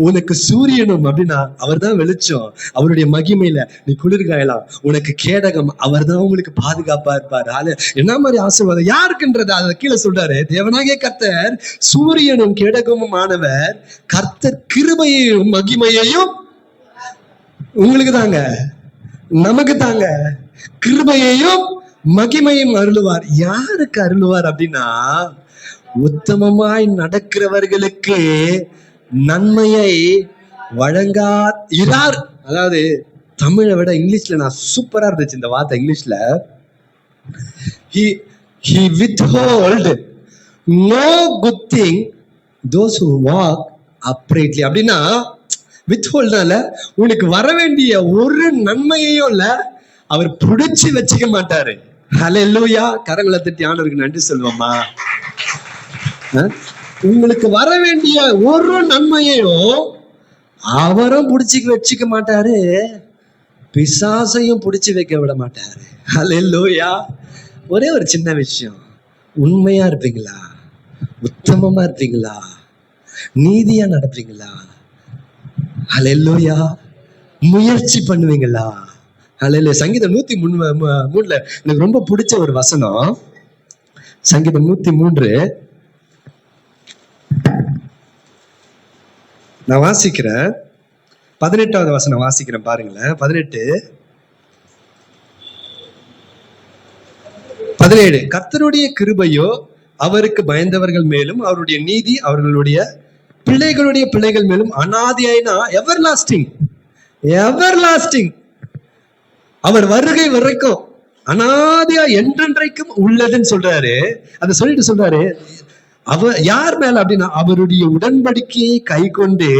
உனக்கு சூரியனும் அப்படின்னா அவர் தான் வெளிச்சம், அவருடைய மகிமையில நீ குளிர்காயலாம். உனக்கு கேடகம், அவர் தான் உங்களுக்கு பாதுகாப்பா இருப்பாரு. என்ன மாதிரி ஆசீர்வாதம் யாருக்குன்றது அதை கீழே சொல்றாரு. தேவனாகிய கர்த்தர் சூரியனும் கேடகமும் ஆனவர், கர்த்தர் கிருபையையும் மகிமையையும் உங்களுக்கு தாங்க, நமக்கு தாங்க, கிருபையையும் மகிமையும் அருளுவார். யாருக்கு அருளுவார் அப்படின்னா, உத்தமமாய் நடக்கிறவர்களுக்கு நன்மையை வழங்கார். அதாவது தமிழை விட இங்கிலீஷ்ல நான் சூப்பரா இருந்துச்சு இந்த வார்த்தை. இங்கிலீஷ்ல he withhold no good thing those who walk uprightly. அப்படின்னா வித்ஹோல்ட்னால உனக்கு வர வேண்டிய ஒரு நன்மையையும் இல்ல அவர் புடிச்சு வச்சுக்க மாட்டாரு. ஹல்லேலூயா. கரங்களை தட்டி ஆண்டவருக்கு நன்றி சொல்லுவோமா. உங்களுக்கு வர வேண்டிய ஒரு நன்மையையும் அவரும் புடிச்சு வச்சுக்க மாட்டாரு, பிசாசையும் புடிச்சு வைக்க விட மாட்டாரு. ஹல்லேலூயா. ஒரே ஒரு சின்ன விஷயம், உண்மையா இருப்பீங்களா? உத்தமமா இருப்பீங்களா? நீதியா நடப்பீங்களா? ஹல்லேலூயா. முயற்சி பண்ணுவீங்களா? ஹல்லேலூயா. சங்கீதம் 103 எனக்கு ரொம்ப பிடிச்ச ஒரு வசனம். சங்கீதம் 103 நான் வாசிக்கிறேன். 18வது வசனம் வாசிக்கிறேன், பாருங்களேன். 17 கர்த்தருடைய கிருபையோ அவருக்கு பயந்தவர்கள் மேலும், அவருடைய நீதி அவர்களுடைய பிள்ளைகளுடைய பிள்ளைகள் மேலும் அனாதியாயினா எவர் லாஸ்டிங், எவர் லாஸ்டிங், அவர் வருகை வரைக்கும் அனாதியா என்றென்றைக்கும் உள்ளதுன்னு சொல்றாரு. அதை சொல்லிட்டு சொல்றாரு, அவர் யார் மேல அப்படின்னா அவருடைய உடன்படிக்கையை கை கொண்டு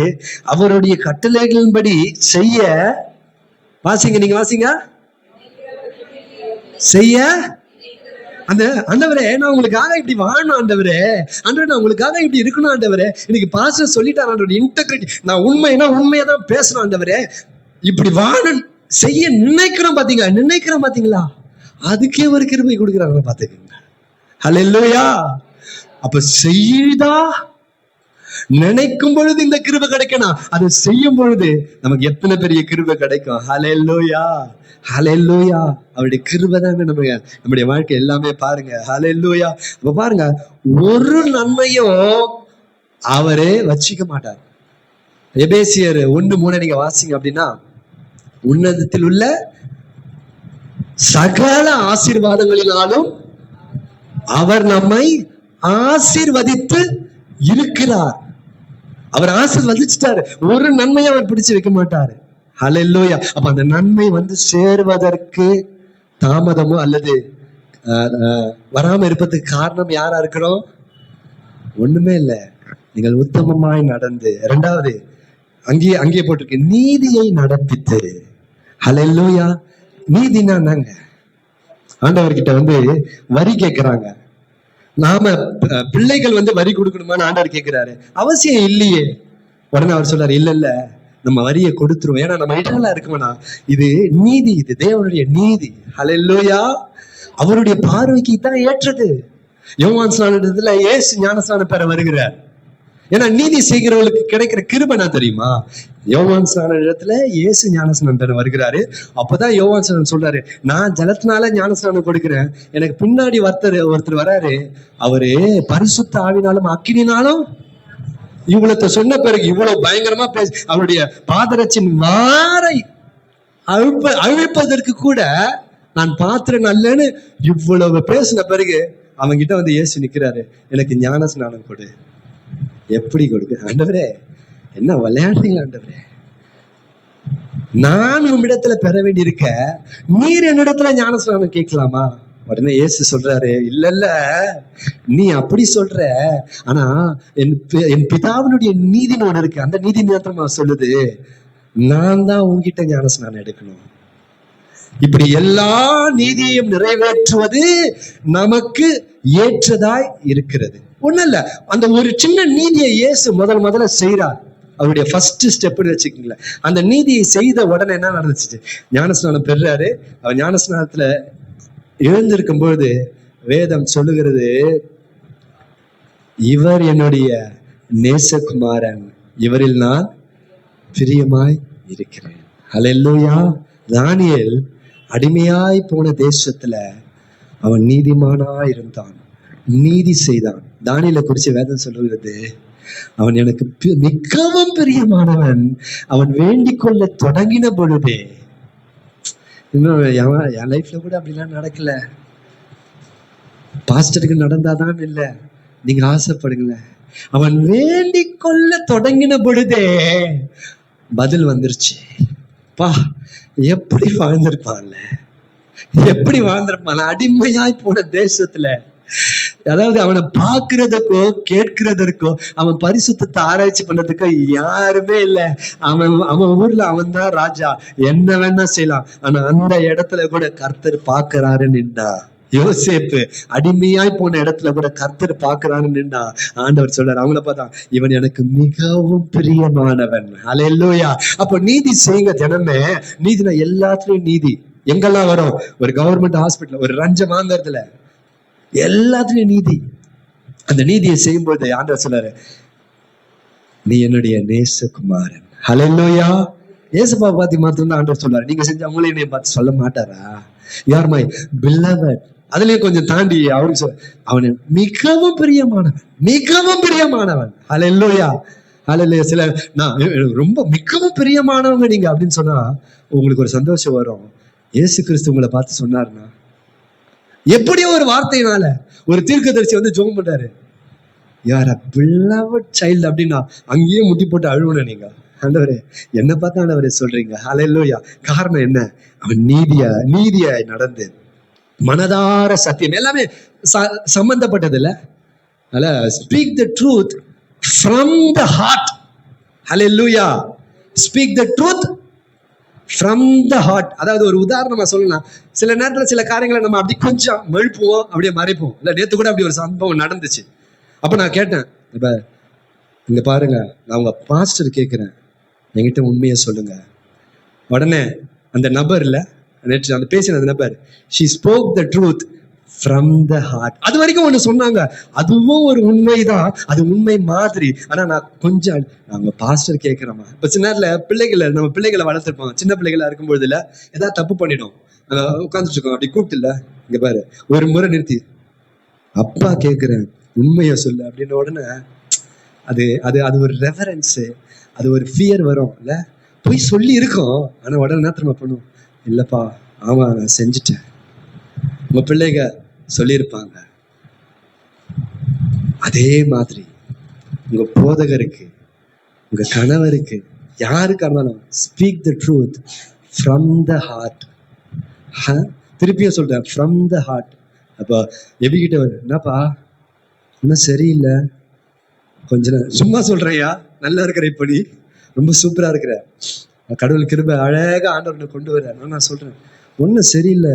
அவருடைய கட்டளைகளின்படி செய்ய, வாசிங்க, நீங்க வாசிங்க, செய்ய. அந்த ஆண்டவரே நான் உங்களுக்காக இப்படி வாழணும் ஆண்டவரே, ஆண்டவரே நான் உங்களுக்காக இப்படி இருக்கணும் ஆண்டவரே, இன்னைக்கு பாஸ்டர் சொல்லிட்டார் ஆண்டவரே, இன்டெகிரிட்டி, நான் உண்மைனா உண்மையா தான் பேசணும் ஆண்டவரே, இப்படி வாழ செய்ய நினைக்கிறோம் பாத்தீங்களா, அதுக்கே ஒரு கிருபை கொடுக்குறாங்க பாத்துக்கோங்க. ஹல்லேலூயா. அப்ப செய்தா நினைக்கும் பொழுது இந்த கிருபை கிடைக்கணும், அது செய்யும் பொழுது நமக்கு எத்தனை பெரிய கிருபை கிடைக்கும். ஹல்லேலூயா, ஹல்லேலூயா. அவருடைய கிருபை தான் நம்முடைய வாழ்க்கை எல்லாமே. பாருங்க, ஹல்லேலூயா. அப்ப பாருங்க, ஒரு நன்மையும் அவரே வச்சிக்க மாட்டார். எபேசியர் 1:3 நீங்க வாசிங்க அப்படின்னா, உன்னதத்தில் உள்ள சகல ஆசீர்வாதங்களினாலும் அவர் நம்மை ஆசீர்வதித்து இருக்கிறார். அவர் ஆசீர்வதிச்சிட்டாரு, ஒரு நன்மையை அவர் பிடிச்சு வைக்க மாட்டாரு. ஹல்லேலூயா. அப்ப அந்த நன்மை சேருவதற்கு தாமதமோ அல்லது வராம இருப்பதுக்கு காரணம் யாரா இருக்கிறோம்? ஒண்ணுமே இல்லை, நீங்கள் உத்தமமாய் நடந்து. இரண்டாவது அங்கேயே போட்டிருக்கு, நீதியை நடப்பித்து. ஹல்லேலூயா. நீதினா என்னங்க? ஆண்டவர்கிட்ட வரி கேட்கிறாங்க, நாம பிள்ளைகள் வரி கொடுக்கணுமான்னு ஆண்டவர் கேட்கிறாரு. அவசியம் இல்லையே. உடனே அவர் சொல்றாரு, இல்ல நம்ம வரியை கொடுத்துருவோம், ஏன்னா நம்ம இடங்களா இருக்குமானா இது நீதி, இது தேவனுடைய நீதி. ஹல்லேலூயா. அவருடைய பார்வைக்கு தான் ஏற்றது. யோவான் ஸ்நானத்துல இயேசு ஞானஸ்நானம் பெற வருகிறார். ஏன்னா நீதி செய்கிறவர்களுக்கு கிடைக்கிற கிருபை என்ன தெரியுமா? யோவான் ஸ்நான இடத்துல இயேசு ஞானஸ்நானம் பெற வருகிறாரு. அப்பதான் யோவான் ஸ்நானம் சொல்றாரு, நான் ஜலத்தினால ஞானஸ்நானம் கொடுக்கிறேன், எனக்கு பின்னாடி ஒருத்தர் வராரு, அவரு பரிசுத்த ஆவினாலும் அக்கினினாலும். இவ்வளவு சொன்ன பிறகு இவ்வளவு பயங்கரமா பேச, அவருடைய பாதரட்சின் வாரை அழிப்பதற்கு கூட நான் பாத்திரம் அல்லன்னு இவ்வளவு பேசின பிறகு அவங்கிட்ட இயேசு நிக்கிறாரு, எனக்கு ஞான ஸ்நானம் கொடு. எப்படி கொடுக்க ஆண்டவரே? என்ன விளையாடுறீங்க ஆண்டவரே? நான் உம்மிடத்துல பெற வேண்டி இருக்க, நீர் என்னிடத்துல ஞான ஸ்நானம் கேட்கலாமா? உடனே இயேசு சொல்றாரு, இல்ல நீ அப்படி சொல்ற, ஆனா என் பிதாவினுடைய நீதின்னு ஒண்ணு இருக்கு, அந்த நீதி நேரமா சொல்லுது, நான் தான் உங்ககிட்ட ஞானஸ்நானம் எடுக்கணும். இப்படி எல்லா நீதியையும் நிறைவேற்றுவது நமக்கு ஏற்றதாய் இருக்கிறது. ஒண்ணு இல்ல, அந்த ஒரு சின்ன நீதியை இயேசு முதல்ல செய்யறார். அவருடைய ஃபர்ஸ்ட் ஸ்டெப்னு வச்சுக்கீங்களேன். அந்த நீதியை செய்த உடனே என்ன நடந்துச்சு? ஞானஸ்நானம் பெறாரு. அவர் ஞானஸ்நானத்துல எழுந்திருக்கும் பொழுது வேதம் சொல்லுகிறது, இவர் என்னுடைய நேசகுமாரன், இவரில் நான் பிரியமாய் இருக்கிறேன். ஹல்லேலூயா. தானியேல் அடிமையாய் போன தேசத்துல அவன் நீதிமானாய் இருந்தான், நீதி செய்தான். தானியேலை குறிச்சு வேதம் சொல்லுகிறது, அவன் எனக்கு மிகவும் பிரியமானவன், அவன் வேண்டிக் கொள்ள தொடங்கின பொழுதே. இன்னும் என் லைஃப்ல கூட அப்படிலாம் நடக்கல. பாஸ்டருக்கு நடந்தாதான் இல்ல, நீங்க ஆசைப்படுங்களேன். அவன் வேண்டிக் கொள்ள தொடங்கின பொழுதே பதில் வந்துருச்சு. பா, எப்படி வாழ்ந்திருப்பான்ல, எப்படி வாழ்ந்திருப்பான் அடிமையாய் போன தேசத்துல. அதாவது அவனை பார்க்கிறதுக்கோ கேட்கிறதற்கோ அவன் பரிசுத்தத்தை ஆராய்ச்சி பண்றதுக்கோ யாருமே இல்லை. அவன் ஊர்ல அவன் தான் ராஜா, என்ன வேணா செய்யலாம். ஆனா அந்த இடத்துல கூட கர்த்தர் பார்க்கிறாருன்னு நின்றா. யோசேப்பு அடிமையாய் போன இடத்துல கூட கர்த்தர் பாக்குறான்னு ஆண்டவர் சொல்றாரு. அவங்கள பார்த்தா இவன் எனக்கு மிகவும் பிரியமானவன். அல்லேலூயா. அப்போ நீதி செய்யுங்க ஜனமே. நீதினா எல்லாத்துலயும் நீதி. எங்கெல்லாம் வரும்? ஒரு கவர்மெண்ட் ஹாஸ்பிட்டல், ஒரு லஞ்சம் வாங்கறதுல, எல்லாத்துலயும் நீதி. அந்த நீதியை செய்யும்போது ஆண்டவர் சொல்றாரு, நீ என்னுடைய நேசகுமாரன். அல்லேலூயா. ஏசப்பா பார்த்து மாத்திரம் தான் ஆண்டவர் சொல்றாரு. நீங்க செஞ்ச அவங்களே என்னைய பார்த்து சொல்ல மாட்டாரா? யார் மை பிலவட். அதுலயும் கொஞ்சம் தாண்டி அவருக்கு அவன் மிகவும் பிரியமானவன், மிகவும் பிரியமானவன். அல்லேலூயா. அல்லேலூயா. சில நான் ரொம்ப மிகவும் பிரியமானவங்க நீங்க அப்படின்னு சொன்னா உங்களுக்கு ஒரு சந்தோஷம் வரும். இயேசு கிறிஸ்து உங்களை பார்த்து சொன்னாருன்னா, எப்படியோ ஒரு வார்த்தையினால ஒரு தீர்க்கதரிசி வந்து ஜெபம் பண்றாரு, யார் அ பிலவட் சைல்டு அப்படின்னா அங்கேயே முட்டி போட்டு அழுவணும் நீங்க. ஆண்டவரே என்ன பார்த்தா ஆண்டவரே சொல்றீங்க. அல்லேலூயா. காரணம் என்ன? அவன் நீதியாய் நடந்து மனதார சத்தியம் எல்லாமே சம்பந்தப்பட்டது இல்ல. அல்ல, speak the truth from the heart. அல்லேலூயா. Speak the truth from the heart. அதாவது ஒரு உதாரணமா சொல்லலாம், சில நேரத்துல சில காரியங்களை நம்ம அப்படி கொஞ்சம் மழுப்புவோம், அப்படியே மறைப்போம். இல்ல, நேத்து கூட அப்படி ஒரு சம்பவம் நடந்துச்சு. அப்ப நான் கேட்டேன், இப்ப இங்க பாருங்க, நான் உங்க பாஸ்டர் கேட்கிறேன், என்கிட்ட உண்மையை சொல்லுங்க. உடனே அந்த நபர் இல்ல, நேற்று அந்த பேசின அந்த நபர், she spoke the truth from the heart. அது வரைக்கும் ஒண்ணு சொன்னாங்க, அதுவும் ஒரு உண்மைதான், அது உண்மை மாதிரி. ஆனா நான் கொஞ்சம் நாங்க பாஸ்டர் கேட்கிறோமா. இப்ப சின்ன நேரத்துல நம்ம பிள்ளைகளை வளர்த்துருப்போம். சின்ன பிள்ளைகளா இருக்கும்போது இல்ல, ஏதாவது தப்பு பண்ணிடும், உட்காந்துட்டு இருக்கோம், அப்படி கூப்பிட்டு இல்ல, இங்க பாரு ஒரு முறை நிறுத்தி, அப்பா கேட்கிறேன் உண்மையை சொல்லு அப்படின்ன உடனே அது அது அது ஒரு ரெஃபரன்ஸ், அது ஒரு ஃபியர் வரும் இல்ல. போய் சொல்லி இருக்கோம், ஆனா உடனே என்ன திரும்ப பண்ணும், இல்லப்பா ஆமா நான் செஞ்சுட்டேன். உங்க பிள்ளைங்க சொல்லியிருப்பாங்க. அதே மாதிரி உங்க போதகருக்கு, உங்க கணவருக்கு, யாருக்கா இருந்தாலும் speak the truth from the heart. திருப்பியும் சொல்றேன், ஃப்ரம் த ஹார்ட். அப்போ எபிகிட்ட என்னப்பா இன்னும் சரியில்லை, கொஞ்ச நேரம் சும்மா சொல்றையா, நல்லா இருக்கிற, இப்படி ரொம்ப சூப்பரா இருக்கிற, கடவுள் கிருபை அழகா ஆண்டவர்கிட்ட கொண்டு வர. நான் சொல்றேன், ஒன்னும் சரியில்லை,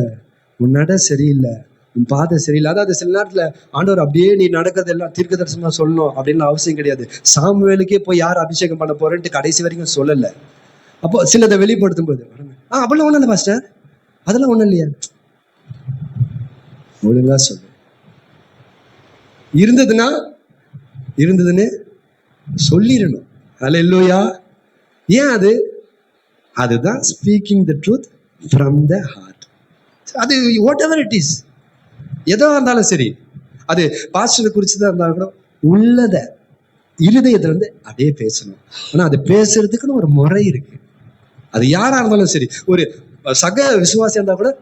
உன் நட சரியில்லை, உன் பாதை சரியில்லை. அதாவது சில நேரத்துல ஆண்டவர் அப்படியே நீ நடக்கிறது எல்லாம் தீர்க்க தரிசனமா சொல்லணும் அப்படின்னு அவசியம் கிடையாது. சாமுவேலுக்கே போய் யார் அபிஷேகம் பண்ண போறேன்ட்டு கடைசி வரைக்கும் சொல்லல. அப்போ சிலதை வெளிப்படுத்தும் போது அப்படிலாம் ஒண்ணும் இல்லை பாஸ்டர், அதெல்லாம் ஒண்ணும் இல்லையா, ஒழுங்கா சொல்லு. இருந்ததுன்னு சொல்லிடணும். அல்லேலூயா. ஏன் அதுதான் speaking the truth from the heart. அது வாட் எவர் இட் இஸ், எதோ இருந்தாலும் சரி, அது பாஸ்டரை குறிச்சுதான் இருந்தாலும் கூட உள்ளத இருதயத்துல இருந்து அப்படியே பேசணும். ஆனா அது பேசுறதுக்குன்னு ஒரு முறை இருக்கு. அது யாரா இருந்தாலும் சரி, ஒரு சக விசுவாசியா இருந்தா கூட,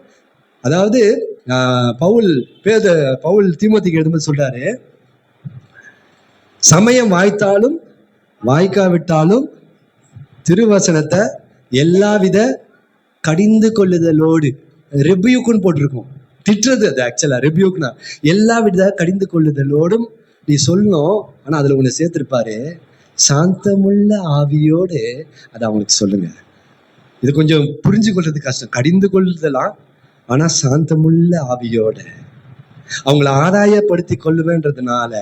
அதாவது பவுல் தீமோத்தேயுக்கு எழுதும்போது சொல்றாரு, சமயம் வாய்த்தாலும் வாய்க்காவிட்டாலும் திருவசனத்தை எல்லாவித கடிந்து கொள்ளுதலோடு, ரெபியூக்குன்னு போட்டிருக்கோம், திட்டுறது அது ஆக்சுவலா ரெபியூக்னா, எல்லாவித கடிந்து கொள்ளுதலோடும் நீ சொல்லணும். ஆனா அதுல உன்னை சேர்த்திருப்பாரு, சாந்தமுள்ள ஆவியோடு அதை அவங்களுக்கு சொல்லுங்க. இது கொஞ்சம் புரிஞ்சு கொள்றது கஷ்டம், கடிந்து கொள்ளுதலாம். ஆனா சாந்தமுள்ள ஆவியோட அவங்கள ஆதாயப்படுத்தி கொள்ளுவேன்றதுனால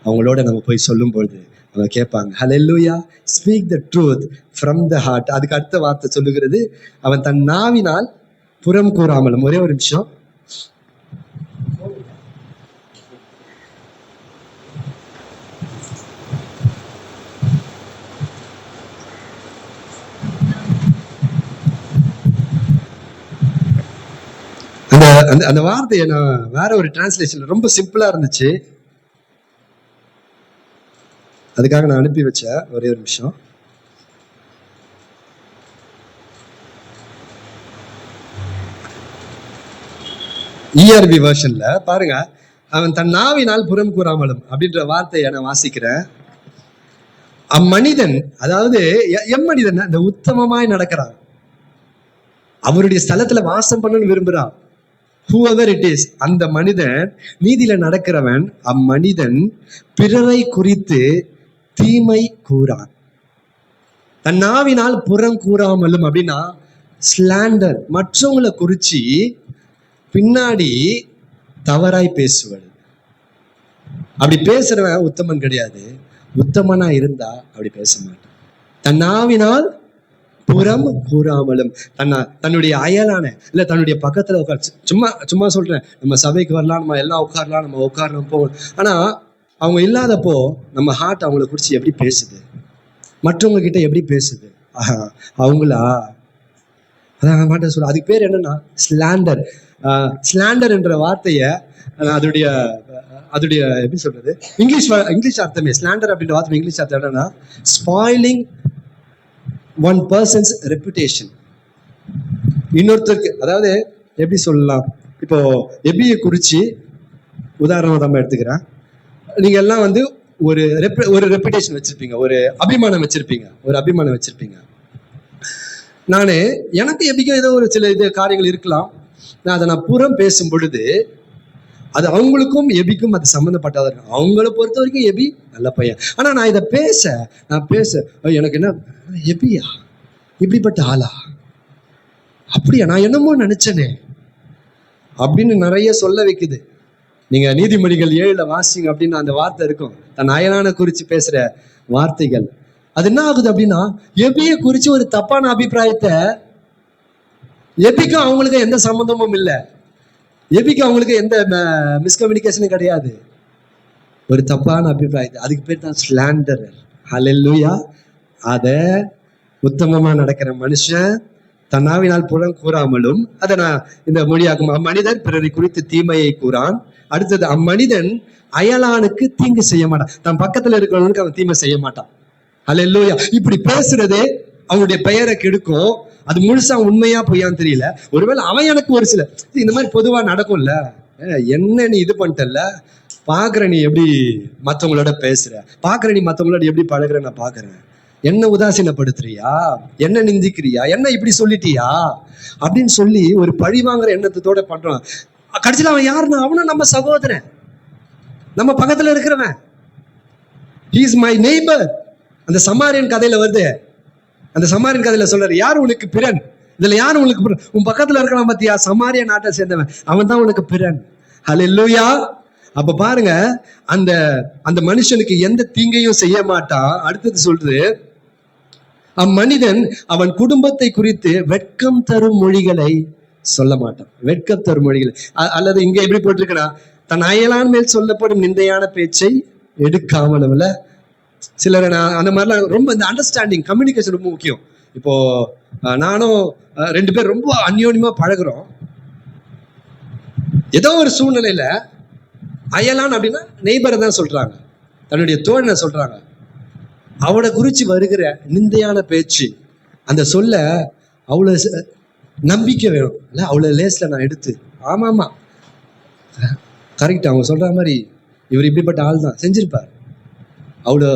அவங்களோட நம்ம போய் சொல்லும் பொழுது அவங்க கேட்பாங்க. Hallelujah. Speak the truth from the heart. அதுக்கு அடுத்த வார்த்தை சொல்லுகிறது, அவன் தன் நாவினால் புறம் கூறாமலும். ஒரே ஒரு நிமிஷம். அந்த வார்த்தையை நான் வேற ஒரு டிரான்ஸ்லேஷன், ரொம்ப சிம்பிளா இருந்துச்சு, அதுக்காக நான் அனுப்பி வச்சேன். ஒரே ஒரு நிமிஷம். ERV வெர்ஷன்ல பாருங்க, அவன் தன் நாவினால் புறம் கூறாமலும் அப்படின்ற வார்த்தையை நான் வாசிக்கிறேன். அம்மனிதன், அதாவது எம்மனிதன் அந்த உத்தமமாய் நடக்கிறான், அவருடைய ஸ்தலத்துல வாசம் பண்ணணும்னு விரும்புறான். whoever it is, அந்த மனிதன் நீதியில நடக்கிறவன், அம்மனிதன் பிறரை குறித்து தீமை கூறான். தன் நாவினால் புறம் கூறாமலும் அப்படின்னா ஸ்லாண்டர், மற்றவங்களை குறிச்சு பின்னாடி தவறாய் பேசுவது. அப்படி பேசுறவன் உத்தமன் கிடையாது. உத்தமனா இருந்தா அப்படி பேச மாட்டான். தன் நாவினால் புறம் கூறாமலும் தன்னுடைய அயலான இல்ல தன்னுடைய பக்கத்துல உட்கார். சும்மா சும்மா சொல்றேன், நம்ம சபைக்கு வரலாம், நம்ம எல்லாம் உட்காரலாம், நம்ம உட்காரலாம் போவோம். ஆனா அவங்க இல்லாதப்போ நம்ம ஹார்ட் அவங்களை குறிச்சு எப்படி பேசுது, மற்றவங்க கிட்ட எப்படி பேசுது. அவங்களா அதான் மாட்ட சொல்ல. அதுக்கு பேர் என்னன்னா ஸ்லாண்டர். ஸ்லாண்டர் என்ற வார்த்தைய அதோடைய அதோடைய எப்படி சொல்றது, இங்கிலீஷ் அர்த்தமே ஸ்லாண்டர் அப்படின்ற வார்த்தை இங்கிலீஷ் அர்த்தம் என்னன்னா ஸ்பாயிலிங் ஒன் பர்சன்ஸ் ரெப்புடேஷன். இன்னொருத்தருக்கு, அதாவது எப்படி சொல்லலாம், இப்போ எபியை குறிச்சு உதாரணம் நம்ம எடுத்துக்கிறேன். நீங்க எல்லாம் வந்து ஒரு ரெப்புடேஷன் வச்சிருப்பீங்க, ஒரு அபிமானம் வச்சிருப்பீங்க. நானே எனக்கு எபிக்கும் ஏதோ ஒரு சில காரியங்கள் இருக்கலாம். நான் புறம் பேசும் பொழுது அது அவங்களுக்கும் எபிக்கும் அது சம்மந்தப்பட்டதா இருக்கும். அவங்கள பொறுத்த வரைக்கும் எபி நல்ல பையன். ஆனா நான் இதை பேச எனக்கு என்ன, எபியா இப்படிப்பட்ட ஆளா, அப்படியா, நான் என்னமோ நினைச்சனே அப்படின்னு நிறைய சொல்ல வைக்குது. நீங்க நீதிமொழிகள் 7 வாசிங்க அப்படின்னு அந்த வார்த்தை இருக்கும், தன் அயலான குறிச்சு பேசுற வார்த்தைகள். அது என்ன ஆகுது அப்படின்னா, எபிய குறிச்சு ஒரு தப்பான அபிப்பிராயத்தை, எபிக்கும் அவங்களுக்கு எந்த சம்பந்தமும் இல்லை, எபிக்கு அவங்களுக்கு எந்த மிஸ்கம்யூனிகேஷனும் கிடையாது, ஒரு தப்பான அபிப்பிராயத்தை, அதுக்கு பேர் தான் ஸ்லாண்டர். ஹல்லேலூயா. அத உத்தமமா நடக்கிற மனுஷன் தன்னாவினால் புறம் கூறாமலும், அதை நான் இந்த மொழியாக்கும், அம்மனிதன் பிறரை குறித்து தீமையை கூறான். அடுத்தது, அம்மனிதன் அயலானுக்கு தீங்கு செய்ய மாட்டான், தன் பக்கத்துல இருக்கிறவனுக்கு அவன் தீமை செய்ய மாட்டான். ஹல்லேலூயா. இப்படி பேசுறதே அவனுடைய பெயரை கெடுக்கும். அது முழுசா உண்மையா பொய்யான்னு தெரியல. ஒருவேளை அவன் எனக்கு ஒரு சில இந்த மாதிரி பொதுவா நடக்கும்ல, என்ன நீ இது பண்ணிட்டல, பாக்குற நீ எப்படி மத்தவங்களோட பேசுற, பாக்குற நீ மத்தவங்களோட எப்படி பழகுற, நான் பாக்குறேன், என்ன உதாசீனப்படுத்துறியா, என்ன நிந்திக்கிறியா, என்ன இப்படி சொல்லிட்டியா அப்படின்னு சொல்லி ஒரு பழி வாங்குற எண்ணத்தோட பண்றான். கடைசியில் அவன் யாருன்னா, அவனும் நம்ம சகோதரன், நம்ம பக்கத்துல இருக்கிறவன். he is my neighbor. அந்த சமாரியன் கதையில வருது, அந்த சமாரியன் கதையில சொல்றாரு, யார் உனக்கு பிறன், இதுல யார் உனக்கு பிறன், உன் பக்கத்துல இருக்கலாம் பாத்தியா, சமாரிய நாட்டை சேர்ந்தவன், அவன் தான் உனக்கு பிறன். ஹல்லேலூயா. அப்ப பாருங்க, அந்த அந்த மனுஷனுக்கு எந்த தீங்கையும் செய்ய மாட்டான். அடுத்தது சொல்றது, அம்மனிதன் அவன் குடும்பத்தை குறித்து வெட்கம் தரும் மொழிகளை சொல்ல மாட்டான். வெட்கம் தரும் மொழிகள், அல்லது இங்க எப்படி போட்டிருக்கா, தன் அயலான் மேல் சொல்லப்படும் நிந்தையான பேச்சை எடுக்காமலும். சிலர் அந்த மாதிரிலாம் ரொம்ப இந்த அண்டர்ஸ்டாண்டிங், கம்யூனிகேஷன் ரொம்ப முக்கியம். இப்போ நானும் 2 பேர் ரொம்ப அந்யோன்யமா பழகுறோம். ஏதோ ஒரு சூழ்நிலையில அயலான் அப்படின்னா நெய்பரை தான் சொல்றாங்க, தன்னுடைய தோழனை சொல்றாங்க. அவளை குறிச்சு வருகிற நிந்தையான பேச்சு, அந்த சொல்ல அவ்வளவு நம்பிக்கை வேணும் இல்ல, அவ்வளவு லேஸ்ல நான் எடுத்து ஆமா கரெக்ட் அவங்க சொல்ற மாதிரி இவர் இப்படிப்பட்ட ஆள் தான் செஞ்சிருப்பார், அவ்வளோ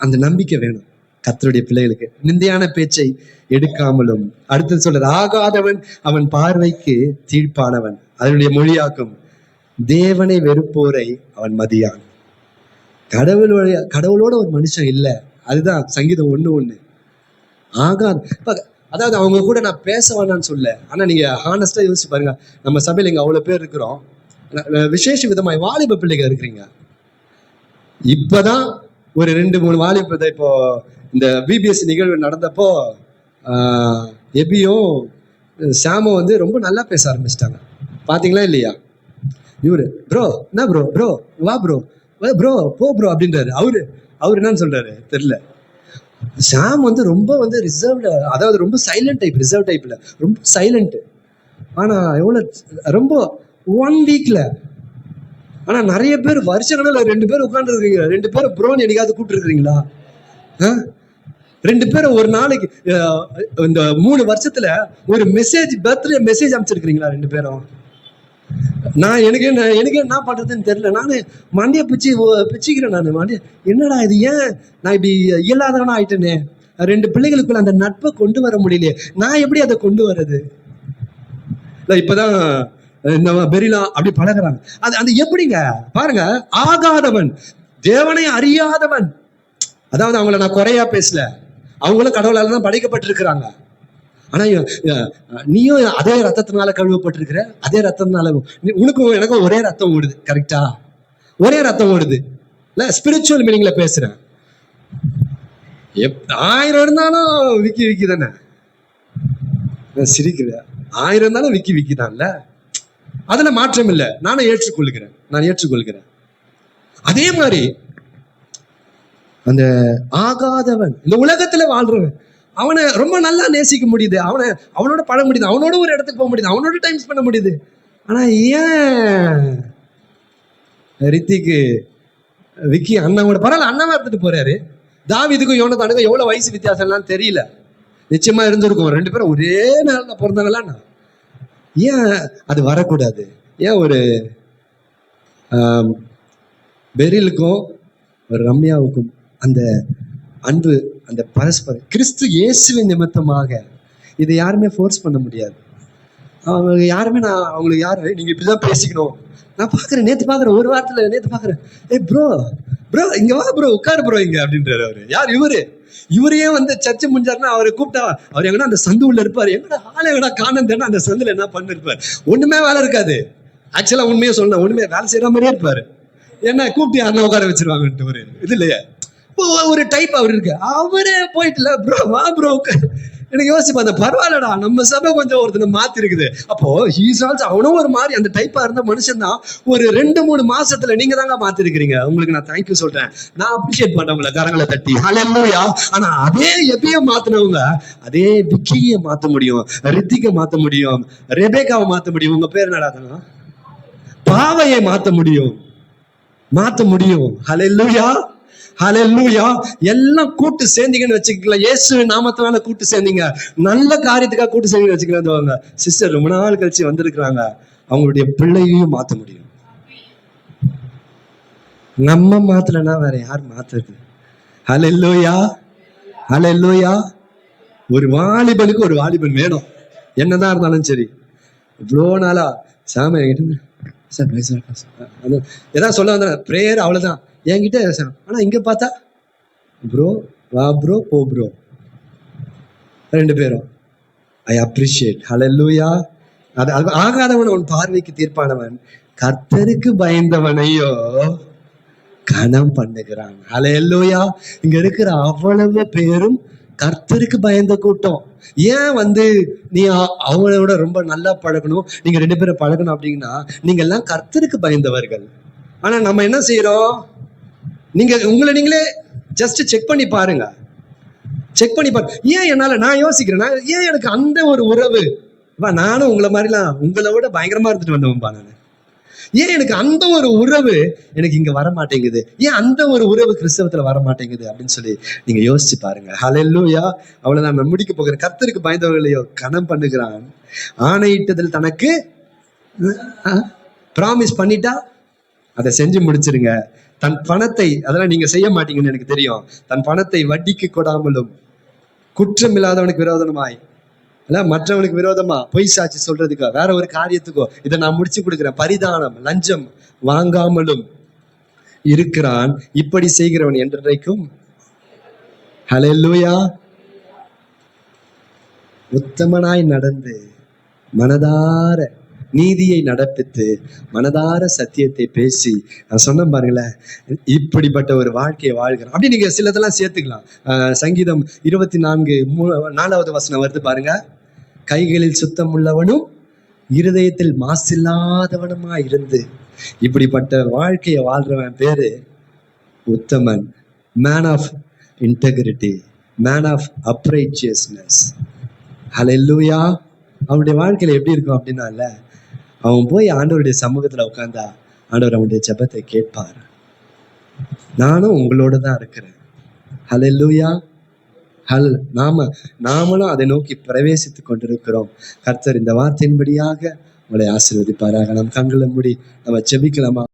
அந்த நம்பிக்கை வேணும் கர்த்தருடைய பிள்ளைகளுக்கு. நிந்தையான பேச்சை எடுக்காமலும். அடுத்தது சொல்றது, ஆகாதவன் அவன் பார்வைக்கு தீர்ப்பானவன். அதனுடைய மொழியாக்கும், தேவனை வெறுப்போரை அவன் மதியான். கடவுளோட ஒரு மனுஷன் இல்லை, அதுதான் சங்கீதம் 1:1. ஆகாத, அதாவது அவங்க கூட நான் பேச வேணான்னு சொல்ல, ஆனா நீங்க ஹானஸ்டா யோசிச்சு பாருங்க, நம்ம சபையில இங்க அவ்வளவு பேர் இருக்கிறோம், விசேஷ விதமாய் வாலிப பிள்ளைகள் இருக்கிறீங்க. இப்பதான் ஒரு 2-3 வாலிப, இப்போ இந்த பிபிஎஸ் நிகழ்வு நடந்தப்போ எபியும் சாமும் வந்து ரொம்ப நல்லா பேச ஆரம்பிச்சிட்டாங்க. பாத்தீங்களா இல்லையா? இவரு ப்ரோ என்ன ப்ரோ வா ப்ரோ போ ப்ரோ அப்படின்றாரு. அவரு என்னன்னு சொல்றாரு தெரியல. சாம் வந்து ரொம்ப வந்து ரிசர்வ்டு, அதாவது ரொம்ப சைலண்ட் டைப், ரிசர்வ் டைப்ல ரொம்ப சைலண்ட். ஆனா எவ்வளவு ரொம்ப 1 வீக்ல, ஆனா நிறைய பேர் வருஷங்களில் 2 பேர் உட்கார்ந்து இருக்கீங்க, 2 பேரும் ப்ரோன்னு என்னைக்காவது கூப்பிட்டு இருக்கிறீங்களா? 2 பேரும் ஒரு நாளைக்கு இந்த 3 வருஷத்துல ஒரு மெசேஜ், பர்த்டே மெசேஜ் அனுப்பிச்சிருக்கிறீங்களா 2 பேரும்? நான் எனக்கு என்ன பண்றதுன்னு தெரியல, நானு மண்டிய பிச்சுக்கிறேன். நான் மண்டிய என்னடா இது, ஏன் நான் இப்படி இயலாதவனா ஆயிட்டேனே, 2 பிள்ளைகளுக்குள்ள அந்த நட்பை கொண்டு வர முடியலையே, நான் எப்படி அதை கொண்டு வர்றது? இப்பதான் இந்த பெரிலா அப்படி பழகுறாங்க. அது எப்படிங்க பாருங்க, ஆகாதவன் தேவனை அறியாதவன். அதாவது அவங்கள நான் குறையா பேசல, அவங்களும் கடவுளால தான் படைக்கப்பட்டிருக்கிறாங்க. ஆனா நீயும் அதே ரத்தத்தினால கழுவப்பட்டிருக்கிற, அதே ரத்தத்தினால உனக்கும் எனக்கும் ஒரே ரத்தம் ஓடுது. கரெக்டா? ஒரே ரத்தம் ஓடுது. இல்ல, ஸ்பிரிச்சுவல் மீனிங்ல பேசுறேன். 1000 இருந்தாலும் விக்கி விக்கி தானே. சிரிக்கிற, 1000 இருந்தாலும் விக்கி விக்கி தான்ல. அதுல மாற்றம் இல்லை. நான் ஏற்றுக்கொள்கிறேன். அதே மாதிரி அந்த ஆகாதவன், இந்த உலகத்துல வாழ்றவன், அவனை ரொம்ப நல்லா நேசிக்க முடியுது, அவனோட பழக முடியுது, அவனோட ஒரு இடத்துக்கு போக முடியுது, அவனோட டைம் ஸ்பெண்ட் முடியுது. ஆனா ஏன் ரித்திக்கு விக்கி அண்ணாவோட பரவாயில்ல, அண்ணாவை எடுத்துட்டு போறாரு. தாவீதுக்கும் யோனத்தானுக்கும் எவ்வளவு வயசு வித்தியாசம்லாம் தெரியல, நிச்சயமா இருந்திருக்கும். 2 பேரும் ஒரே நாள்ல பிறந்தாங்களா? ஏன் அது வரக்கூடாது? ஏன் ஒரு பெரிலுக்கும் ஒரு ரம்யாவுக்கும் அந்த அன்பு, அந்த பரஸ்பரம் கிறிஸ்து இயேசுவின் நிமித்தமாக இதை யாருமே ஃபோர்ஸ் பண்ண முடியாது. அவங்க யாருமே அவங்களுக்கு யாரு நீங்க இப்படிதான் பேசிக்கணும். நான் பாக்குறேன், ஒரு வாரத்துல நேத்து பாக்குறேன், ப்ரோ இங்க வா ப்ரோ, உட்காரு ப்ரோ இங்க அப்படின்றாரு. அவரு யார்? இவரையே வந்து சர்ச்சை முடிஞ்சாருன்னா அவரை கூப்பிட்டா அவர் எங்கன்னா அந்த சந்து உள்ள இருப்பாரு. எங்கடா ஆளை எங்கடா காணம், அந்த சந்துல என்ன பண்ணிருப்பாரு? ஒண்ணுமே வேலை இருக்காது. ஆக்சுவலா உண்மையை சொல்லணும், ஒண்ணுமே வேலை செய்யற மாதிரியே இருப்பாரு. என்ன கூப்பிட்டு யாருன்னா உட்கார வச்சிருவாங்கன்ட்டு ஒரு இது இல்லையா? ஒரு டைப் அவர் இருக்கு. அவரே போயிட்டுல ப்ரோ வா ப்ரோ, எனக்கு யோசிச்சு பார்த்தேன், பரவாயில்லடா நம்ம சபை கொஞ்சம் ஒருத்தனை மாத்தி இருக்குது. அப்போ அவனும் ஒரு மாதிரி அந்த டைப்பா இருந்த மனுஷன் தான். ஒரு 2-3 மாசத்துல நீங்க தாங்க மாத்தி இருக்கிறீங்க. உங்களுக்கு நான் தேங்க்யூ சொல்றேன். நான் அப்ரிஷியேட் பண்றேன் உங்களை, கரங்களை தட்டி. ஹல்லேலூயா. ஆனா அதே எப்பயும் மாத்தினவங்க அதே விக்கியை மாத்த முடியும், ரித்திகை மாத்த முடியும், ரெபேக்காவை மாத்த முடியும். உங்க பேர் என்னடா? பாவையை மாத்த முடியும். ஹல்லேலூயா. எல்லாம் கூட்டு சேர்ந்தீங்கன்னு வச்சுக்கலாம். இயேசு நாமத்தினால கூட்டு சேர்ந்தீங்க, நல்ல காரியத்துக்காக கூட்டு சேர்ந்தீங்கன்னு வச்சுக்கலாம். சிஸ்டர் ரொம்ப நாள் கழிச்சு வந்திருக்கிறாங்க, அவங்களுடைய பிள்ளையையும் மாத்த முடியும். நம்ம மாத்தலன்னா வேற யார் மாத்துறது? ஹல்லேலூயா. ஒரு வாலிபனுக்கு ஒரு வாலிபன் வேணும், என்னதான் இருந்தாலும் சரி. இவ்வளோ நாளா சாமி ஏதாவது சொல்ல வந்த பிரேயர் அவ்வளவுதான் என்கிட்ட. ஆனா இங்க பார்த்தா ப்ரோ வா ப்ரோ போ ப்ரோ, 2 பேரும். I appreciate. ஹல்லேலூயா. அது ஆகாதவன் உன் பார்வைக்கு தீர்ப்பானவன், கர்த்தருக்கு பயந்தவனையோ கனம் பண்ணுகிறான். ஹல்லேலூயா. இங்க இருக்கிற அவ்வளவு பேரும் கர்த்தருக்கு பயந்த கூட்டம். ஏன் நீ அவங்களோட ரொம்ப நல்லா பழகணும், நீங்க 2 பேரும் பழகணும் அப்படின்னா நீங்க எல்லாம் கர்த்தருக்கு பயந்தவர்கள். ஆனா நம்ம என்ன செய்யறோம்? உங்களை நீங்களே ஜஸ்ட் செக் பண்ணி பாருங்க. ஏன் நான் யோசிக்கிறேன், ஏன் எனக்கு அந்த ஒரு உறவு, நானும் உங்களை மாதிரிலாம் உங்களை விட பயங்கரமா இருந்துட்டு வந்தவன்பா நான். ஏன் எனக்கு அந்த ஒரு உறவு எனக்கு இங்க வர மாட்டேங்குது? ஏன் அந்த ஒரு உறவு கிறிஸ்தவத்துல வர மாட்டேங்குது அப்படின்னு சொல்லி நீங்க யோசிச்சு பாருங்க. ஹல்லேலூயா. அவ்வளவுதான், நான் முடிக்க போகிறேன். கர்த்தருக்கு பயந்தவர்களையோ கனம் பண்ணுகிறான். ஆணையிட்டதில் தனக்கு ப்ராமிஸ் பண்ணிட்டா அதை செஞ்சு முடிச்சிருங்க. தன் பணத்தை, அதெல்லாம் நீங்க செய்ய மாட்டீங்கன்னு எனக்கு தெரியும், தன் பணத்தை வட்டிக்கு கொடாமலும் குற்றம் இல்லாதவனுக்கு விரோதமாய், மற்றவனுக்கு விரோதமா பொய் சாட்சி சொல்றதுக்கோ வேற ஒரு காரியத்துக்கோ இதை நான் முடிச்சு கொடுக்கிறேன், பரிதானம் லஞ்சம் வாங்காமலும் இருக்கிறான். இப்படி செய்கிறவன் என்றைக்கும் ஹல்லேலூயா உத்தமனாய் நடந்து மனதார நீதியை நடப்பித்து மனதார சத்தியத்தை பேசி, நான் சொன்ன பாருங்களேன், இப்படிப்பட்ட ஒரு வாழ்க்கையை வாழ்கிறான். அப்படி நீங்க சிலதெல்லாம் சேர்த்துக்கலாம். சங்கீதம் 24:4 வசனம் வருது பாருங்க. கைகளில் சுத்தம் உள்ளவனும் இருதயத்தில் மாசில்லாதவனுமா இருந்து, இப்படிப்பட்ட வாழ்க்கையை வாழ்றவன் பேரு உத்தமன். Man of integrity, man of uprighteousness. Hallelujah. அவனுடைய வாழ்க்கையில எப்படி இருக்கும் அப்படின்னால, அவன் போய் ஆண்டவருடைய சமூகத்துல உட்கார்ந்தா ஆண்டவர் அவனுடைய ஜெபத்தை கேட்பார். நானும் உங்களோட தான் இருக்கிறேன். ஹல்லேலூயா. நாமளும் அதை நோக்கி பிரவேசித்துக் கொண்டிருக்கிறோம். கர்த்தர் இந்த வார்த்தையின்படியாக உங்களை ஆசீர்வதிப்பாராக. நம் கண்களை மூடி நம்ம ஜெபிக்கலாமா?